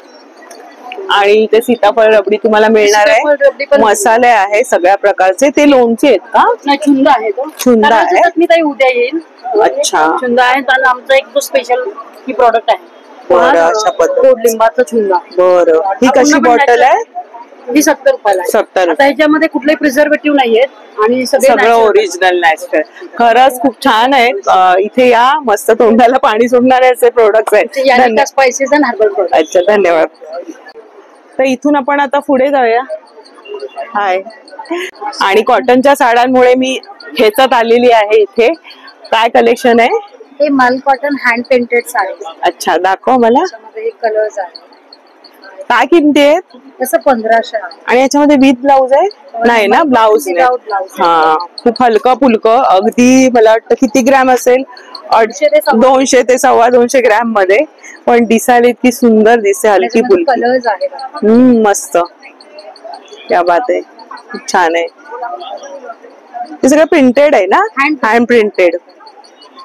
आणि इथे सीताफळ रबडी तुम्हाला मिळणार आहे. मसाले आहे सगळ्या प्रकारचे. ते लोणचे आहेत का? नाही, छुंदा आहे. तो छुंदा आहे. चटणी ताई उद्या येईल. अच्छा, छुंदा आहे. आणि आमचा एक तो स्पेशल ही प्रॉडक्ट आहे. बरं, अशा पद्धतीने गोड लिंबाचा छुंदा. बरं, ही कशी बॉटल आहे? ही 70 रुपयाला आहे. 70. आता ह्याच्यामध्ये कुठलेही प्रिझर्वेटिव्ह नाहीयेत आणि सगळं ओरिजिनल नॅचरल. खरंच खूप छान आहे. इथे या, मस्त तोंडाला पाणी सुटणारे असे प्रोडक्ट्स आहेत. स्पायसेस आणि हर्बल प्रोडक्ट. अच्छा, धन्यवाद. तर इथून आपण आता पुढे जाऊया. हाय. आणि कॉटनच्या साड्यांमुळे मी खेचत आलेली आहे इथे. काय कलेक्शन आहे? हे मल कॉटन हँड पेंटेड साडी. अच्छा, दाखव मला. कलर्स आहे. काय किमती आहेत? तसं 1500. आणि याच्यामध्ये विथ ब्लाउज आहे? नाही ना, ब्लाउज नाही. हा, खूप हलकं फुलकं. अगदी मला वाटतं किती ग्रॅम असेल? 200 ते 250 ग्रॅम मध्ये. पण दिसायला इतकी सुंदर दिसते, हलकी फुलकी. कलर्स आहेत. मस्त. क्या बात आहे, खूप छान आहे. हे सगळं प्रिंटेड आहे ना? Hand printed.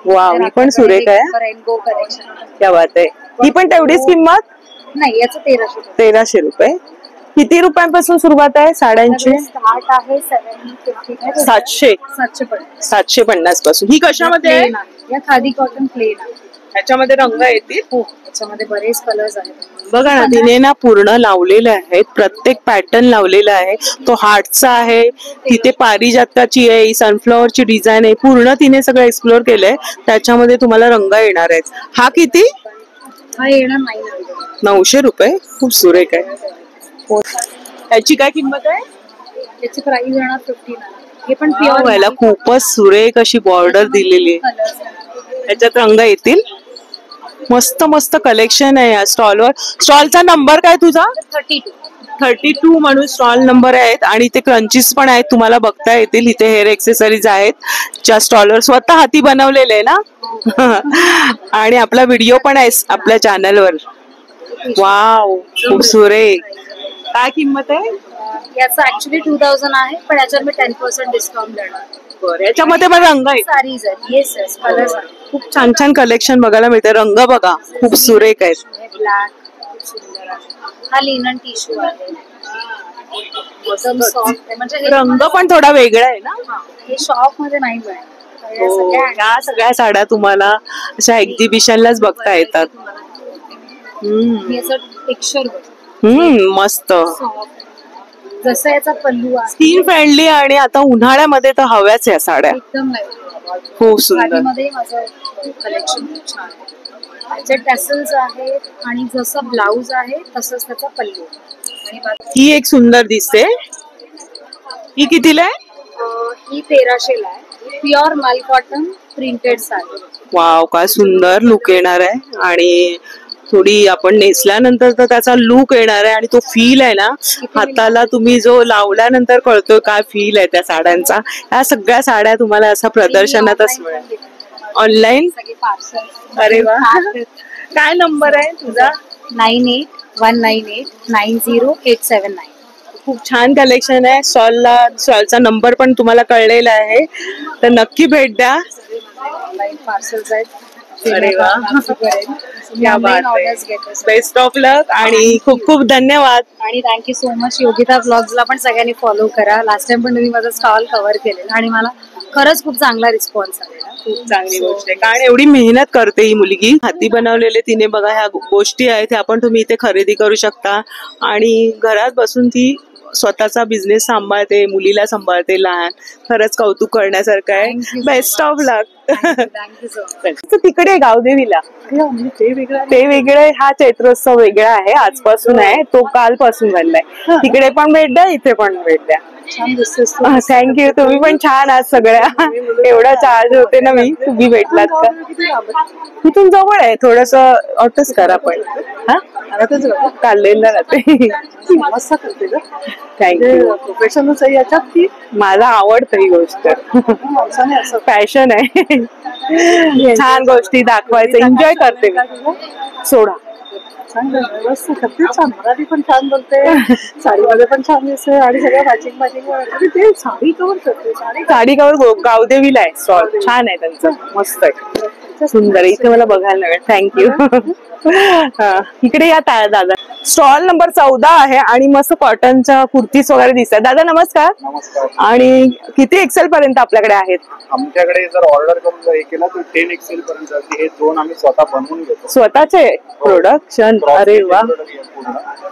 वाव, ही पण सुरेख आहे. Rainbow collection. क्या बात आहे. ही पण तेवढीच किंमत? नाही, याचं 1300. 1300 रुपये. किती रुपयांपासून सुरुवात आहे साड्यांची? स्टार्ट आहे 750. 750 पासून. ही कशामध्ये आहे? या खादी कॉटन प्लेन आहे. ह्याच्यामध्ये रंग येतील? हो, त्याच्यामध्ये बरेच कलर्स आहेत. बघा ना, तिने ना पूर्ण लावलेले आहेत. प्रत्येक पॅटर्न लावलेला आहे. तो हार्टचा आहे, तिथे पारिजातकाची आहे, सनफ्लॉवरची डिझाईन आहे. पूर्ण तिने सगळं एक्सप्लोर केलंय. त्याच्यामध्ये तुम्हाला रंग येणार आहेत. हा किती? हा येणार 900 रुपये. खूप सुरेख आहे. याची काय किंमत आहे? याची प्राइस येणार 15. हे पण प्युअर याला खूपच सुरेख अशी बॉर्डर दिलेली आहे. याच्यात रंग येतील. मस्त मस्त कलेक्शन आहे या स्टॉलवर. स्टॉलचा नंबर काय तुझा? 32 म्हणून स्टॉल नंबर आहेत. आणि इथे क्रंचीस पण आहेत, तुम्हाला बघता येतील. इथे हेअर एक्सेसरीज आहेत ज्या स्टॉलवर स्वतः हाती बनवलेले आहे ना. आणि आपला व्हिडिओ पण आहे आपल्या चॅनलवर. वाव, खूप सुरेख. काय किंमत आहे याचा? ऍक्च्युली 2000 आहे, पण याच्यावर मी 10% डिस्काउंट देणार. बरं, याच्यामध्ये पण रंग आहे. साडीज आहेत. येस येस, कलर्स आहेत. खूप छान छान कलेक्शन बघायला मिळते. रंग बघा, खूप सुरेख आहेत. ब्लॅक खूप सुंदर आहे. हा लिनन टिश्यू आहे. एकदम सॉफ्ट आहे. म्हणजे रंग पण थोडा वेगळा आहे ना. हे शॉप मध्ये नाही मिळत. या सगळ्या साड्या तुम्हाला अशा एक्झिबिशनलाच बघता येतात. याचं टेक्स्चर मस्त. जसं याचा पल्लू आहे. स्किन फ्रेंडली आणि आता उन्हाळ्यामध्ये तर हव्याच या साड्या. एकदम खूप सुंदर. मध्ये माझं कलेक्शन खूप छान आहे. याचे टॅसल्स आहेत आणि जसं ब्लाउज आहे तसंच त्याचा पल्लू. आणि ही एक सुंदर दिसते. ही कितीला आहे? ही 1300 ला आहे. प्युअर माल कॉटन प्रिंटेड साडी. वाव, काय सुंदर लुक येणार आहे. आणि थोडी आपण नेसल्यानंतर तर त्याचा लुक येणार आहे. आणि तो फील आहे ना हाताला, तुम्ही जो लावल्यानंतर कळतोय काय फील आहे त्या साड्यांचा. या सगळ्या साड्या तुम्हाला असं प्रदर्शनातच मिळेल. ऑनलाईन. अरे वा. काय नंबर आहे तुझा? 9819890879. खूप छान कलेक्शन आहे. स्टॉलचा नंबर पण तुम्हाला कळलेला आहे, तर नक्की भेट द्या. ऑनलाईन पार्सल्स आहेत. अरे वा, बेस्ट ऑफ लक आणि खूप खूप धन्यवाद. आणि थँक्यू सो मच. योगिता ब्लॉग्सला पण सगळ्यांनी फॉलो करा. लास्ट टाइम पण तुम्ही माझा स्टॉल कव्हर केलेला आणि मला खरंच खूप चांगला रिस्पॉन्स आलेला. खूप चांगली गोष्ट आहे, कारण एवढी मेहनत करते ही मुलगी. हाती बनवलेले तिने बघा ह्या गोष्टी आहेत, ह्या पण तुम्ही इथे खरेदी करू शकता. आणि घरात बसून ती स्वतःचा बिझनेस सांभाळते, मुलीला सांभाळते लहान. खरंच कौतुक करण्यासारखं आहे. बेस्ट ऑफ लक. तिकडे गावदेवीला ते वेगळे, हा चैत्रोत्सव वेगळा आहे, आजपासून आहे, तो कालपासून झालाय. तिकडे पण भेट द्या, इथे पण भेट द्या. थँक्यू. तुम्ही पण छान आहात सगळ्या. एवढा चार्ज होते ना मी, तुम्ही भेटलात का? इथून जवळ आहे, थोडस ऑटोच करा. पण हा काढलेला राहते. थँक्यू. प्रोफेशनल याच्यात की मला आवडतं ही गोष्ट. पॅशन आहे. छान गोष्टी दाखवायचं, एन्जॉय करते मी. सोडा मराठी पण छान बोलते, साडीमध्ये पण छान दिसते आणि सगळ्या मॅचिंग ते साडी कव्हर करते. साडी कव्हर गावदेवीला आहे स्टॉल. छान आहे त्यांचं, मस्त आहे, सुंदर. इथे मला बघायला मिळेल. थँक्यू. इकडे या दादा. स्टॉल नंबर 14 आहे आणि मस्त कॉटनच्या कुर्तीज वगैरे दिसतात. दादा नमस्कार. नमस्कार. आणि किती एक्सेल पर्यंत आपल्याकडे आहेत? आमच्याकडे जर ऑर्डर करून हे केलं तर 10 एक्सेल पर्यंत. हे दोन आम्ही स्वतः बनवून घेतो. स्वतःचे प्रोडक्शन. अरे वा.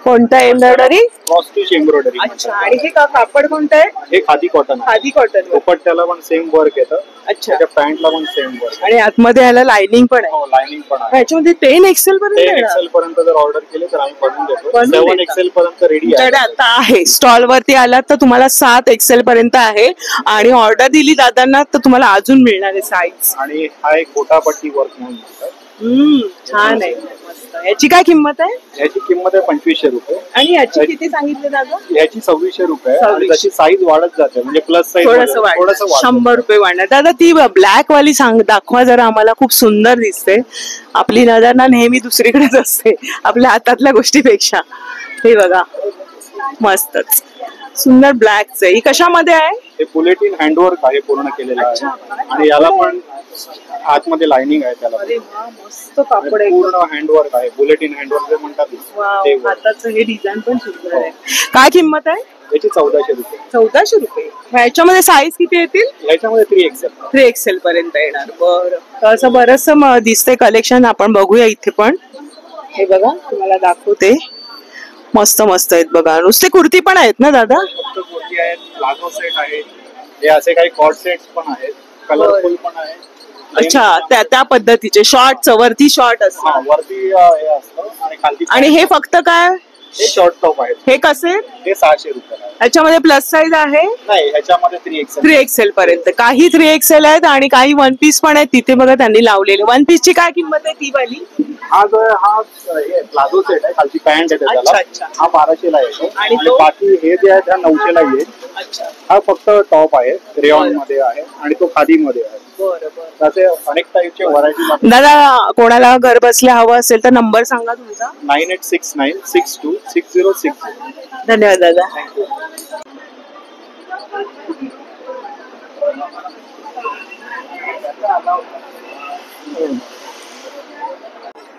कोणतं एम्ब्रॉयडरी? Cross stitch embroidery. अच्छा. आणि हे कापड कोणतं आहे? हे खादी कॉटन. खादी कॉटन. दुपट्ट्याला पण सेम वर्क येतं. अच्छा. पॅन्टला पण सेम वर्क. आणि आतमध्ये याला लाइनिंग पण आहे. हो, लाइनिंग पण आहे. याच्यामध्ये 10 एक्सेल पर्यंत 10 एक्सेल पर्यंत जर ऑर्डर केले तर आम्ही बनवून देतो. 7 एक्सेल पर्यंत रेडी आहे. आता आहे स्टॉल वरती आलात तर तुम्हाला 7 एक्सेल पर्यंत आहे. आणि ऑर्डर दिली दादांना तर तुम्हाला अजून मिळणार आहे साईज. आणि हा एक गोटापट्टी वर्क म्हणून छान आहे. याची काय किंमत आहे? याची किंमत आहे 2500 रुपये. आणि याची किती सांगितले दादा? याची 2600 रुपये. आणि जशी साईज वाढत जाते, म्हणजे प्लस साईज थोडंसं 100 रुपये वाढणार. दादा ती ब्लॅक वाली दाखवा जरा आम्हाला, खूप सुंदर दिसते. आपली नजर ना नेहमी दुसरीकडेच असते आपल्या हातातल्या गोष्टीपेक्षा. हे बघा, मस्तच सुंदर ब्लॅकच आहे. ही कशामध्ये आहे? हे बुलेटिन हँडवर्क आहे पूर्ण केलेलं आहे. आणि याला पण आतमध्ये लाइनिंग आहे. त्याला मस्त कापड आहे, पूर्ण हँडवर्क आहे. बुलेटिन हँडवर्क जे म्हणतात हाताचं हे डिझाईन पण सुंदर आहे. काय किंमत आहे याची? 1400 रुपये. 1400 रुपये. याच्यामध्ये साईज किती येतील? याच्यामध्ये 3 एक्सेल. 3 एक्सेल पर्यंत येणार. बरं, असं बरंच दिसतंय कलेक्शन. आपण बघूया इथे पण. हे बघा, तुम्हाला दाखवते. मस्त मस्त आहेत बघा. नुसते कुर्ती पण आहेत ना दादा? कुर्ती आहेत, प्लाझो सेट आहेत, हे असे काही कॉर्ड सेट्स पण आहेत, कलरफुल पण आहेत. अच्छा, त्या पद्धतीचे शॉर्ट वरती शॉर्ट असतात. वरती हे असतं आणि खाली. आणि हे फक्त काय? हे शॉर्ट टॉप आहेत. हे कसे? हे 600 रुपये. याच्यामध्ये प्लस साईज आहे? नाही, ह्याच्यामध्ये 3XL. 3XL पर्यंत. काही 3XL आहेत आणि काही 1 पीस पण आहेत. तिथे बघा त्यांनी लावलेले. 1 पीस ची काय किंमत आहे ती वाली? हा प्लाझो सेट आहे, खालची पॅन्ट आहे त्याला. हा 1200 ला येतो आणि बाकी हे जे आहे त्या 900 ला येईल. हा फक्त टॉप आहे, रेऑन मध्ये आहे आणि तो खादी मध्ये आहे. असे अनेक टाईपचे व्हरायटी. दादा कोणाला घर बसल्या हवं असेल तर नंबर सांगा तुमचा. 9869626060. धन्यवाद दादा.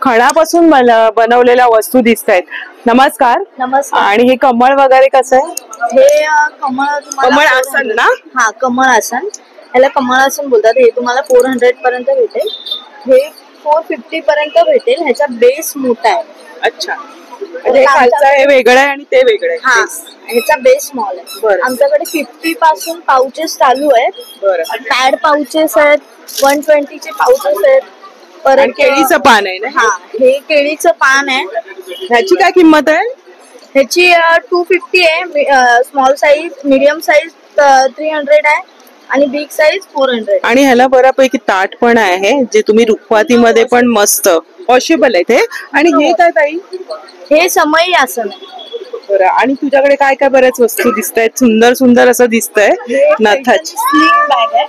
खणापासून बनवलेल्या वस्तू दिसत आहेत. नमस्कार. नमस्कार. आणि हे कमळ वगैरे कसं आहे? हे कमळ आसन ना? हा, कमळ आसन. याला कमळ आसन बोलतात. हे तुम्हाला 400 पर्यंत भेटेल. हे 450 पर्यंत भेटेल. ह्याचा बेस मोठा आहे. अच्छा. म्हणजे खालचं हे वेगळं आहे आणि ते वेगळं आहे. हा, ह्याचा बेस स्मॉल आहे. आमच्याकडे 50 पासून पाउचेस चालू आहेत. पॅड पाउचेस आहेत, 120 चे पाउचेस आहेत. परत केळीचं पान आहे ना? हा, हे केळीचं पान आहे. ह्याची काय किंमत आहे? ह्याची 250 आहे. स्मॉल साईज, मीडियम साईज 300 आहे आणि बिग साईज 400. आणि ह्याला बऱ्यापैकी ताट पण आहे, जे तुम्ही रुखवातीमध्ये पण मस्त पॉसिबल आहे ते. आणि हे काय ताई? हे समई आसन आहे. बरं. आणि तुझ्याकडे काय काय बऱ्याच वस्तू दिसत आहेत. सुंदर सुंदर असं दिसतंय. नथाची स्लिंग बॅग आहे.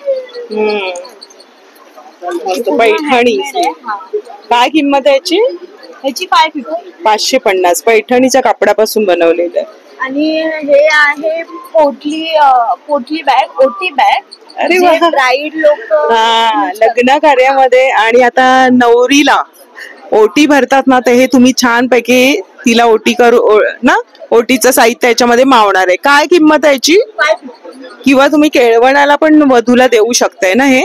पैठणी. काय किंमत आहे याची? ह्याची 550. 550. पैठणीच्या कापडापासून बनवलेलं आहे. आणि हे आहे पोटली बॅग, ओटी बॅग. अरे वा. ब्राईड लोक लग्न कार्यामध्ये आणि आता नवरीला ओटी भरतात ना, तर हे तुम्ही छान पैकी तिला ओटी करू ना, ओटीचं साहित्य याच्यामध्ये मावणार आहे. काय किंमत आहे याची? 550. किंवा तुम्ही केळवणाला पण वधूला देऊ शकताय ना. हे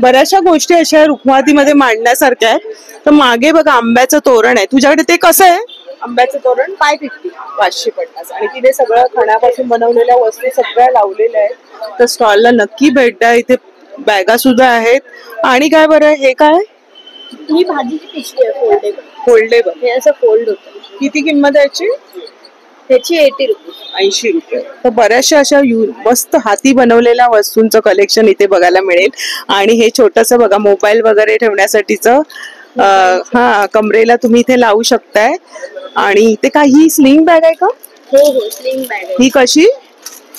बऱ्याचशा गोष्टी अशा रुखमातीमध्ये मांडण्यासारख्या आहेत. तर मागे बघा आंब्याचं तोरण आहे. तुझ्याकडे ते कसं आहे? आंब्याचं तोरण 550. 550. आणि तिथे सगळं खणापासून बनवलेल्या वस्तू सगळ्या लावलेल्या आहेत. तर स्टॉलला नक्की भेट द्या. इथे बॅगा सुद्धा आहेत. आणि काय बरं, हे काय? ही भाजीची पिशवी आहे, फोल्डेबल. फोल्डेबल. हे असं फोल्ड होतं. किती किंमत आहे याची? त्याची 80 रुपये. 80 रुपये. तर बऱ्याचशा अशा मस्त हाती बनवलेल्या वस्तूंचं कलेक्शन इथे बघायला मिळेल. आणि हे छोटस बघा मोबाईल वगैरे ठेवण्यासाठीचं हा, कमरेला तुम्ही इथे लावू शकताय. आणि इथे काय ही स्लिंग बॅग आहे का? हो, स्लिंग बॅग आहे. ही कशी?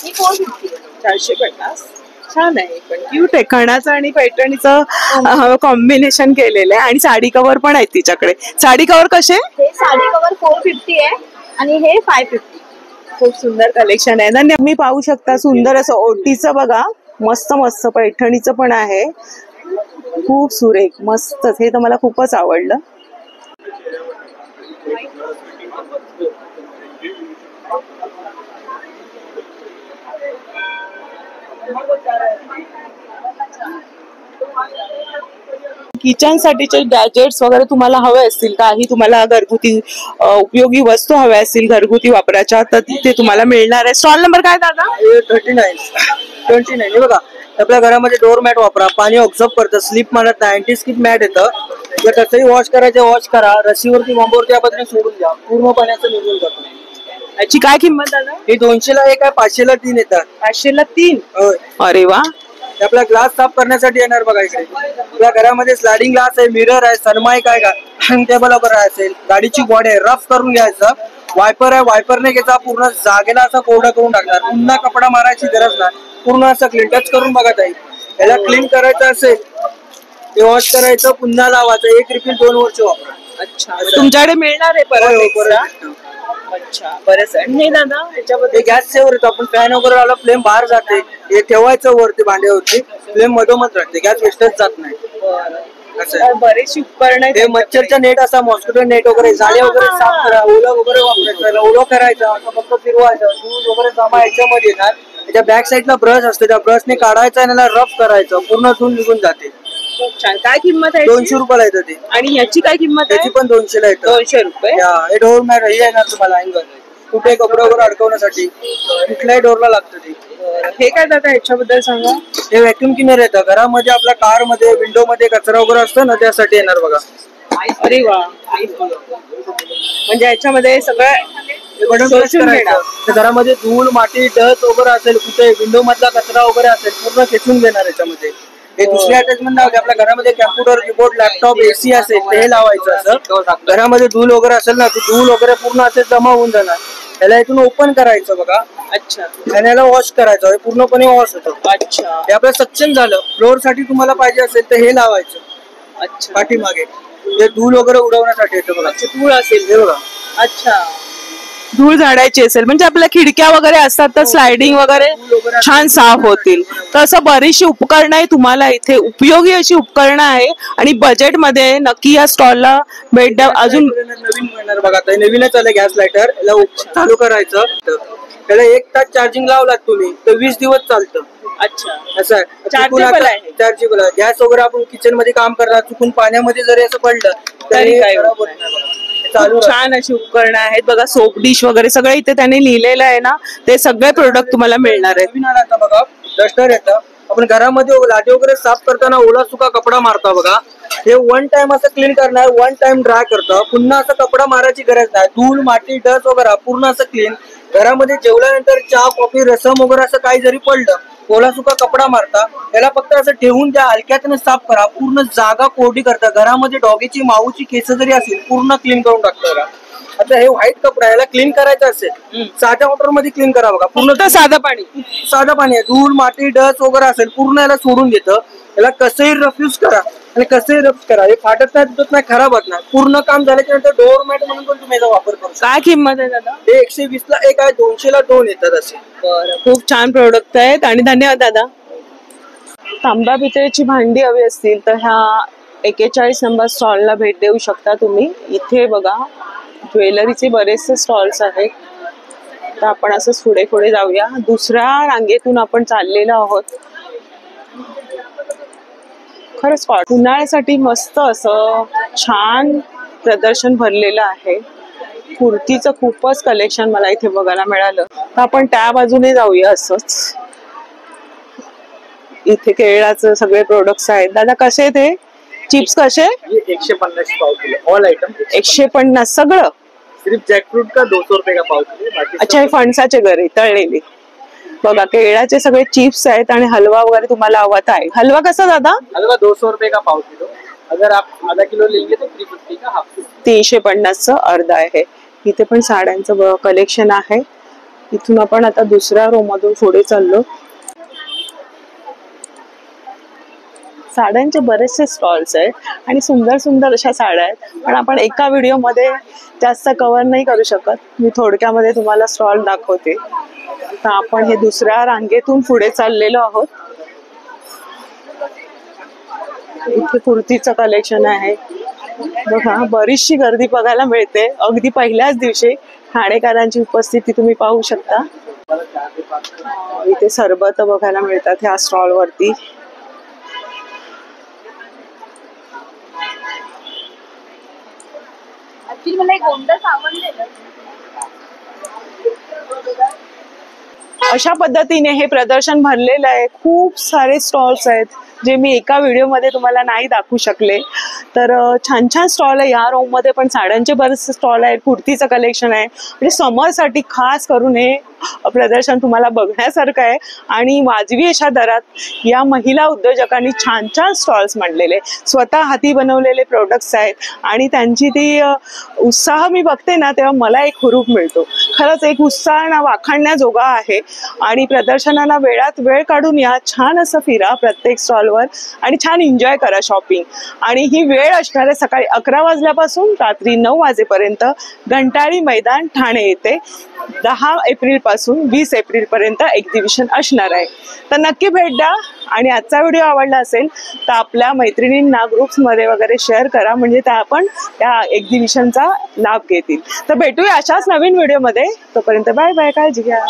ही 450. 450. छान आहे, पण क्यूट आहे. खणाचं आणि पैठणीचं कॉम्बिनेशन केलेलं आहे. आणि साडी कव्हर पण आहे तिच्याकडे. साडी कव्हर कसे? हे साडी कव्हर 450 आहे आणि हे 550. खूप सुंदर कलेक्शन आहे ना. मी पाहू शकता सुंदर असं ओटीचं बघा, मस्त मस्त पैठणीचं पण आहे. खूप सुरेख मस्त. हे तर मला खूपच आवडलं. किचन साठीचे गॅजेट्स वगैरे तुम्हाला हवे असतील, काही तुम्हाला घरगुती उपयोगी वस्तू हव्या असतील घरगुती वापराच्या, तर तिथे तुम्हाला मिळणार आहे. स्टॉल नंबर काय दादा? 29. हे बघा, आपल्या घरामध्ये डोर मॅट वापरा, पाणी ऑब्झर्व करतं, स्लिप मारत नाही. अँटी स्किप मॅट येतं. जर कसंही वॉश करायचं वॉश करा, रस्सीवरती बॉम्बवरती याबद्दल सोडून द्या, पूर्ण पाण्याचं निघून जातं. याची काय किंमत दादा? हे 200 ला 1 आहे, 500 ला 3 येतात. 500 ला 3? अरे वा. आपला ग्लास साफ करण्यासाठी येणार बघा. इकडे आपल्या घरामध्ये स्लायडिंग ग्लास आहे, मिरर आहे, सनमाईक आहे, टेबल वगैरे असेल, गाडीची बॉडी आहे, रफ करून घ्यायचं. वायपर आहे, वायपरने घ्यायचा, पूर्ण जागेला असं कोरडं करून टाकणार. पुन्हा कपडा मारायची गरज नाही, पूर्ण असं क्लीन टच करून बघा ताई. याला क्लीन करायचं असेल ते वॉश करायचं, पुन्हा लावायचं. 1 रिफिल 2 वर्ष वापरा. अच्छा, तुमच्याकडे मिळणार आहे परत? अच्छा, बरंच. आणि दादा याच्यामध्ये गॅस सेवर येतो. आपण फॅन वगैरे लावला, फ्लेम बाहेर जाते. हे ठेवायचं वरती भांड्यावरती, फ्लेम मधोमध राहते, गॅस वेस्टेज जात नाही. बरेचशी उपकरण हे मच्छरचा नेट असा, मॉस्किटो नेट वगैरे, जाळे वगैरे साफ करा, ओलं वगैरे वापरायचं, ओलं करायचं, असं फक्त फिरवायचं. दूध वगैरे जमा याच्यामध्ये येणार. त्याच्या बॅक साईडला ब्रश असते, त्या ब्रशने काढायचं आणि रफ करायचं, पूर्ण धुवून निघून जाते. काय किंमत आहे? 200 रुपयाला येतं ते. आणि याची काय किंमत आहे? त्याची पण 200 ला येतं. 200 रुपये. हे डोर मॅट हे येणार तुम्हाला अँगल, कुठे कपडे वगैरे अडकवण्यासाठी कुठल्याही डोरला लागतं ते. हे काय दादा याच्याबद्दल सांगा? हे व्हॅक्युम क्लिनर येतं. घरामध्ये आपल्या कार मध्ये विंडो मध्ये कचरा वगैरे असतो ना, त्यासाठी येणार बघा. अरे वा. म्हणजे याच्यामध्ये सगळं बटन प्रेस करायचं. तर घरामध्ये धूळ माती डस्ट वगैरे असेल, कुठे विंडो मधला कचरा वगैरे असेल, पूर्ण खेचून घेणार याच्यामध्ये. हे दुसरे अटॅचमेंट लावते. आपल्या घरामध्ये कॅम्प्युटर, कीबोर्ड, लॅपटॉप, एसी असेल तर हे लावायचं असं. घरामध्ये धूळ वगैरे असेल ना, धूळ वगैरे पूर्ण असे जमा होऊन जाणार. याला इथून ओपन करायचं बघा. अच्छा. आणि याला वॉश करायचं. हे पूर्णपणे वॉश होतं. अच्छा. हे आपलं सक्शन झालं. फ्लोअर साठी तुम्हाला पाहिजे असेल तर हे लावायचं. अच्छा. पाठीमागे हे धूळ वगैरे उडवण्यासाठी येतं बघा. धूळ असेल हे बघा. अच्छा. धूळ झाडायची असेल म्हणजे आपल्या खिडक्या वगैरे असतात तर स्लायडिंग वगैरे छान साफ होतील. तर असं बरीचशी उपकरणं आहे तुम्हाला इथे, उपयोगी अशी उपकरणं आहे आणि बजेटमध्ये नक्की या स्टॉलला भेट द्या. अजून नवीन मिळणार बघा. नवीनच आलं गॅस लायटर. याला चालू करायचं. त्याला 1 तास चार्जिंग लावलात तुम्ही तर 20 दिवस चालतं. अच्छा. असं आहे. चार्जेबल आहे. गॅस वगैरे आपण किचन मध्ये काम करणार, चुकून पाण्यामध्ये जरी असं पडलं तरी काय चालू. छान अशी उपकरणं आहेत बघा. सोप डिश वगैरे सगळं इथे त्यांनी लिहिलेलं आहे ना, ते सगळे प्रोडक्ट तुम्हाला मिळणार आहेत. नवीन आला आता बघा डस्टर येतं. आपण घरामध्ये लादी वगैरे साफ करताना ओला सुका कपडा मारता बघा. हे 1 टाइम असं क्लीन करणार, 1 टाइम ड्राय करतं. पुन्हा असं कपडा मारायची गरज नाही. धूळ माती डस्ट वगैरे पूर्ण असं क्लीन. घरामध्ये जेवल्यानंतर चहा कॉफी रसम वगैरे असं काही जरी पडलं, ओला सुका कपडा मारता. याला फक्त असं ठेवून त्या हलक्यातनं साफ करा. पूर्ण जागा कोरडी करता. घरामध्ये डॉगीची माऊची केस जरी असेल पूर्ण क्लीन करून टाकतं. आता हे व्हाईट कपडा याला क्लीन करायचं असेल साध्या वॉटर मध्ये क्लीन करा बघा. पूर्ण साधं पाणी आहे. धूळ माती डस्ट वगैरे असेल पूर्ण याला सोडून देतं. याला कसंही रफ्यूज करा आणि कसंही रफ करा. हे फाटत नाही, तुटत नाही, खराब होत नाही. पूर्ण काम झाल्याच्या नंतर डोअर मॅट म्हणून पण तुम्ही याचा वापर करू शकता. काय किंमत आहे दादा? हे 120 ला 1 आहे, 200 ला 2 येतात असे. खूप छान प्रोडक्ट आहेत आणि धन्यवाद दादा. तांबा पितळेची भांडी हवी असतील तर ह्या 41 नंबर स्टॉलला भेट देऊ शकता तुम्ही. इथे बघा ज्वेलरीचे बरेचसे स्टॉल्स आहेत. तर आपण असं पुढे पुढे जाऊया. दुसऱ्या रांगेतून आपण चाललेलो आहोत. खरंच उन्हाळ्यासाठी मस्त असं छान प्रदर्शन भरलेलं आहे. कुर्तीचं खूपच कलेक्शन मला इथे बघायला मिळालं. तर आपण त्या बाजूने जाऊया. असंच इथे केळाचं सगळे प्रोडक्ट्स आहेत. दादा कसे ते चिप्स कसे? 150 पाव किलो ऑल आइटम. 150 सगळं? सिर्फ जैकफ्रूट का 200 रुपये का पाव किलो. अच्छा हे फणसाचे गरे तळलेले बघा. केळाचे सगळे चिप्स आहेत आणि हलवा वगैरे तुम्हाला आवत आहे. हलवा कसा दादा? हलवा 200 रुपये का पाव किलो. अगर आप आधा किलो लेंगे तो 350 का हाफ किलो. 350चं अर्धा आहे. इथे पण साड्यांचं कलेक्शन आहे. इथून आपण आता दुसऱ्या रो मधून पुढे चाललो. साड्यांचे बरेचसे स्टॉल्स आहेत आणि सुंदर सुंदर अशा साड्या आहेत. पण आपण एका व्हिडिओमध्ये जास्त कव्हर नाही करू शकत. मी थोडक्यामध्ये तुम्हाला स्टॉल दाखवते. तर आपण हे दुसऱ्या रांगेतून पुढे चाललेलो आहोत. इथे कुर्तीचं कलेक्शन आहे बघा. बरीचशी गर्दी बघायला मिळते. अगदी पहिल्याच दिवशी ठाणेकरांची उपस्थिती तुम्ही पाहू शकता. इथे सरबत बघायला मिळतात ह्या स्टॉल वरती. मला एक गोंडा सामान दिलं. अशा पद्धतीने हे प्रदर्शन भरलेलं आहे. खूप सारे स्टॉल्स आहेत जे मी एका व्हिडिओमध्ये तुम्हाला नाही दाखवू शकले. तर छान छान स्टॉल आहे. या रोम मध्ये पण साड्यांचे बरेचसे स्टॉल आहेत. कुर्तीचं कलेक्शन आहे. म्हणजे समरसाठी खास करून हे प्रदर्शन तुम्हाला बघण्यासारखं आहे आणि वाजवी अशा दरात या महिला उद्योजकांनी छान छान स्टॉल्स मांडलेले. स्वतः हाती बनवलेले प्रोडक्ट्स आहेत आणि त्यांची ती उत्साह मी बघते ना तेव्हा मला एक हुरूप मिळतो. खरंच एक उत्साह वाखाणण्याजोगा आहे. आणि प्रदर्शनाला वेळात वेळ काढून या. छान असं फिरा प्रत्येक स्टॉलवर आणि छान एन्जॉय करा शॉपिंग. आणि ही वेळ असणार आहे सकाळी 11 वाजल्यापासून रात्री 9 वाजेपर्यंत. घंटाळी मैदान ठाणे येथे 10 एप्रिल पासून 20 एप्रिल पर्यंत एक्झिबिशन असणार आहे. तर नक्की भेट द्या. आणि आजचा व्हिडिओ आवडला असेल तर आपल्या मैत्रिणींना ग्रुप्समध्ये वगैरे शेअर करा म्हणजे त्या आपण त्या एक्झिबिशनचा लाभ घेतील. तर भेटूया अशाच नवीन व्हिडिओमध्ये. तोपर्यंत बाय बाय. काळजी घ्या.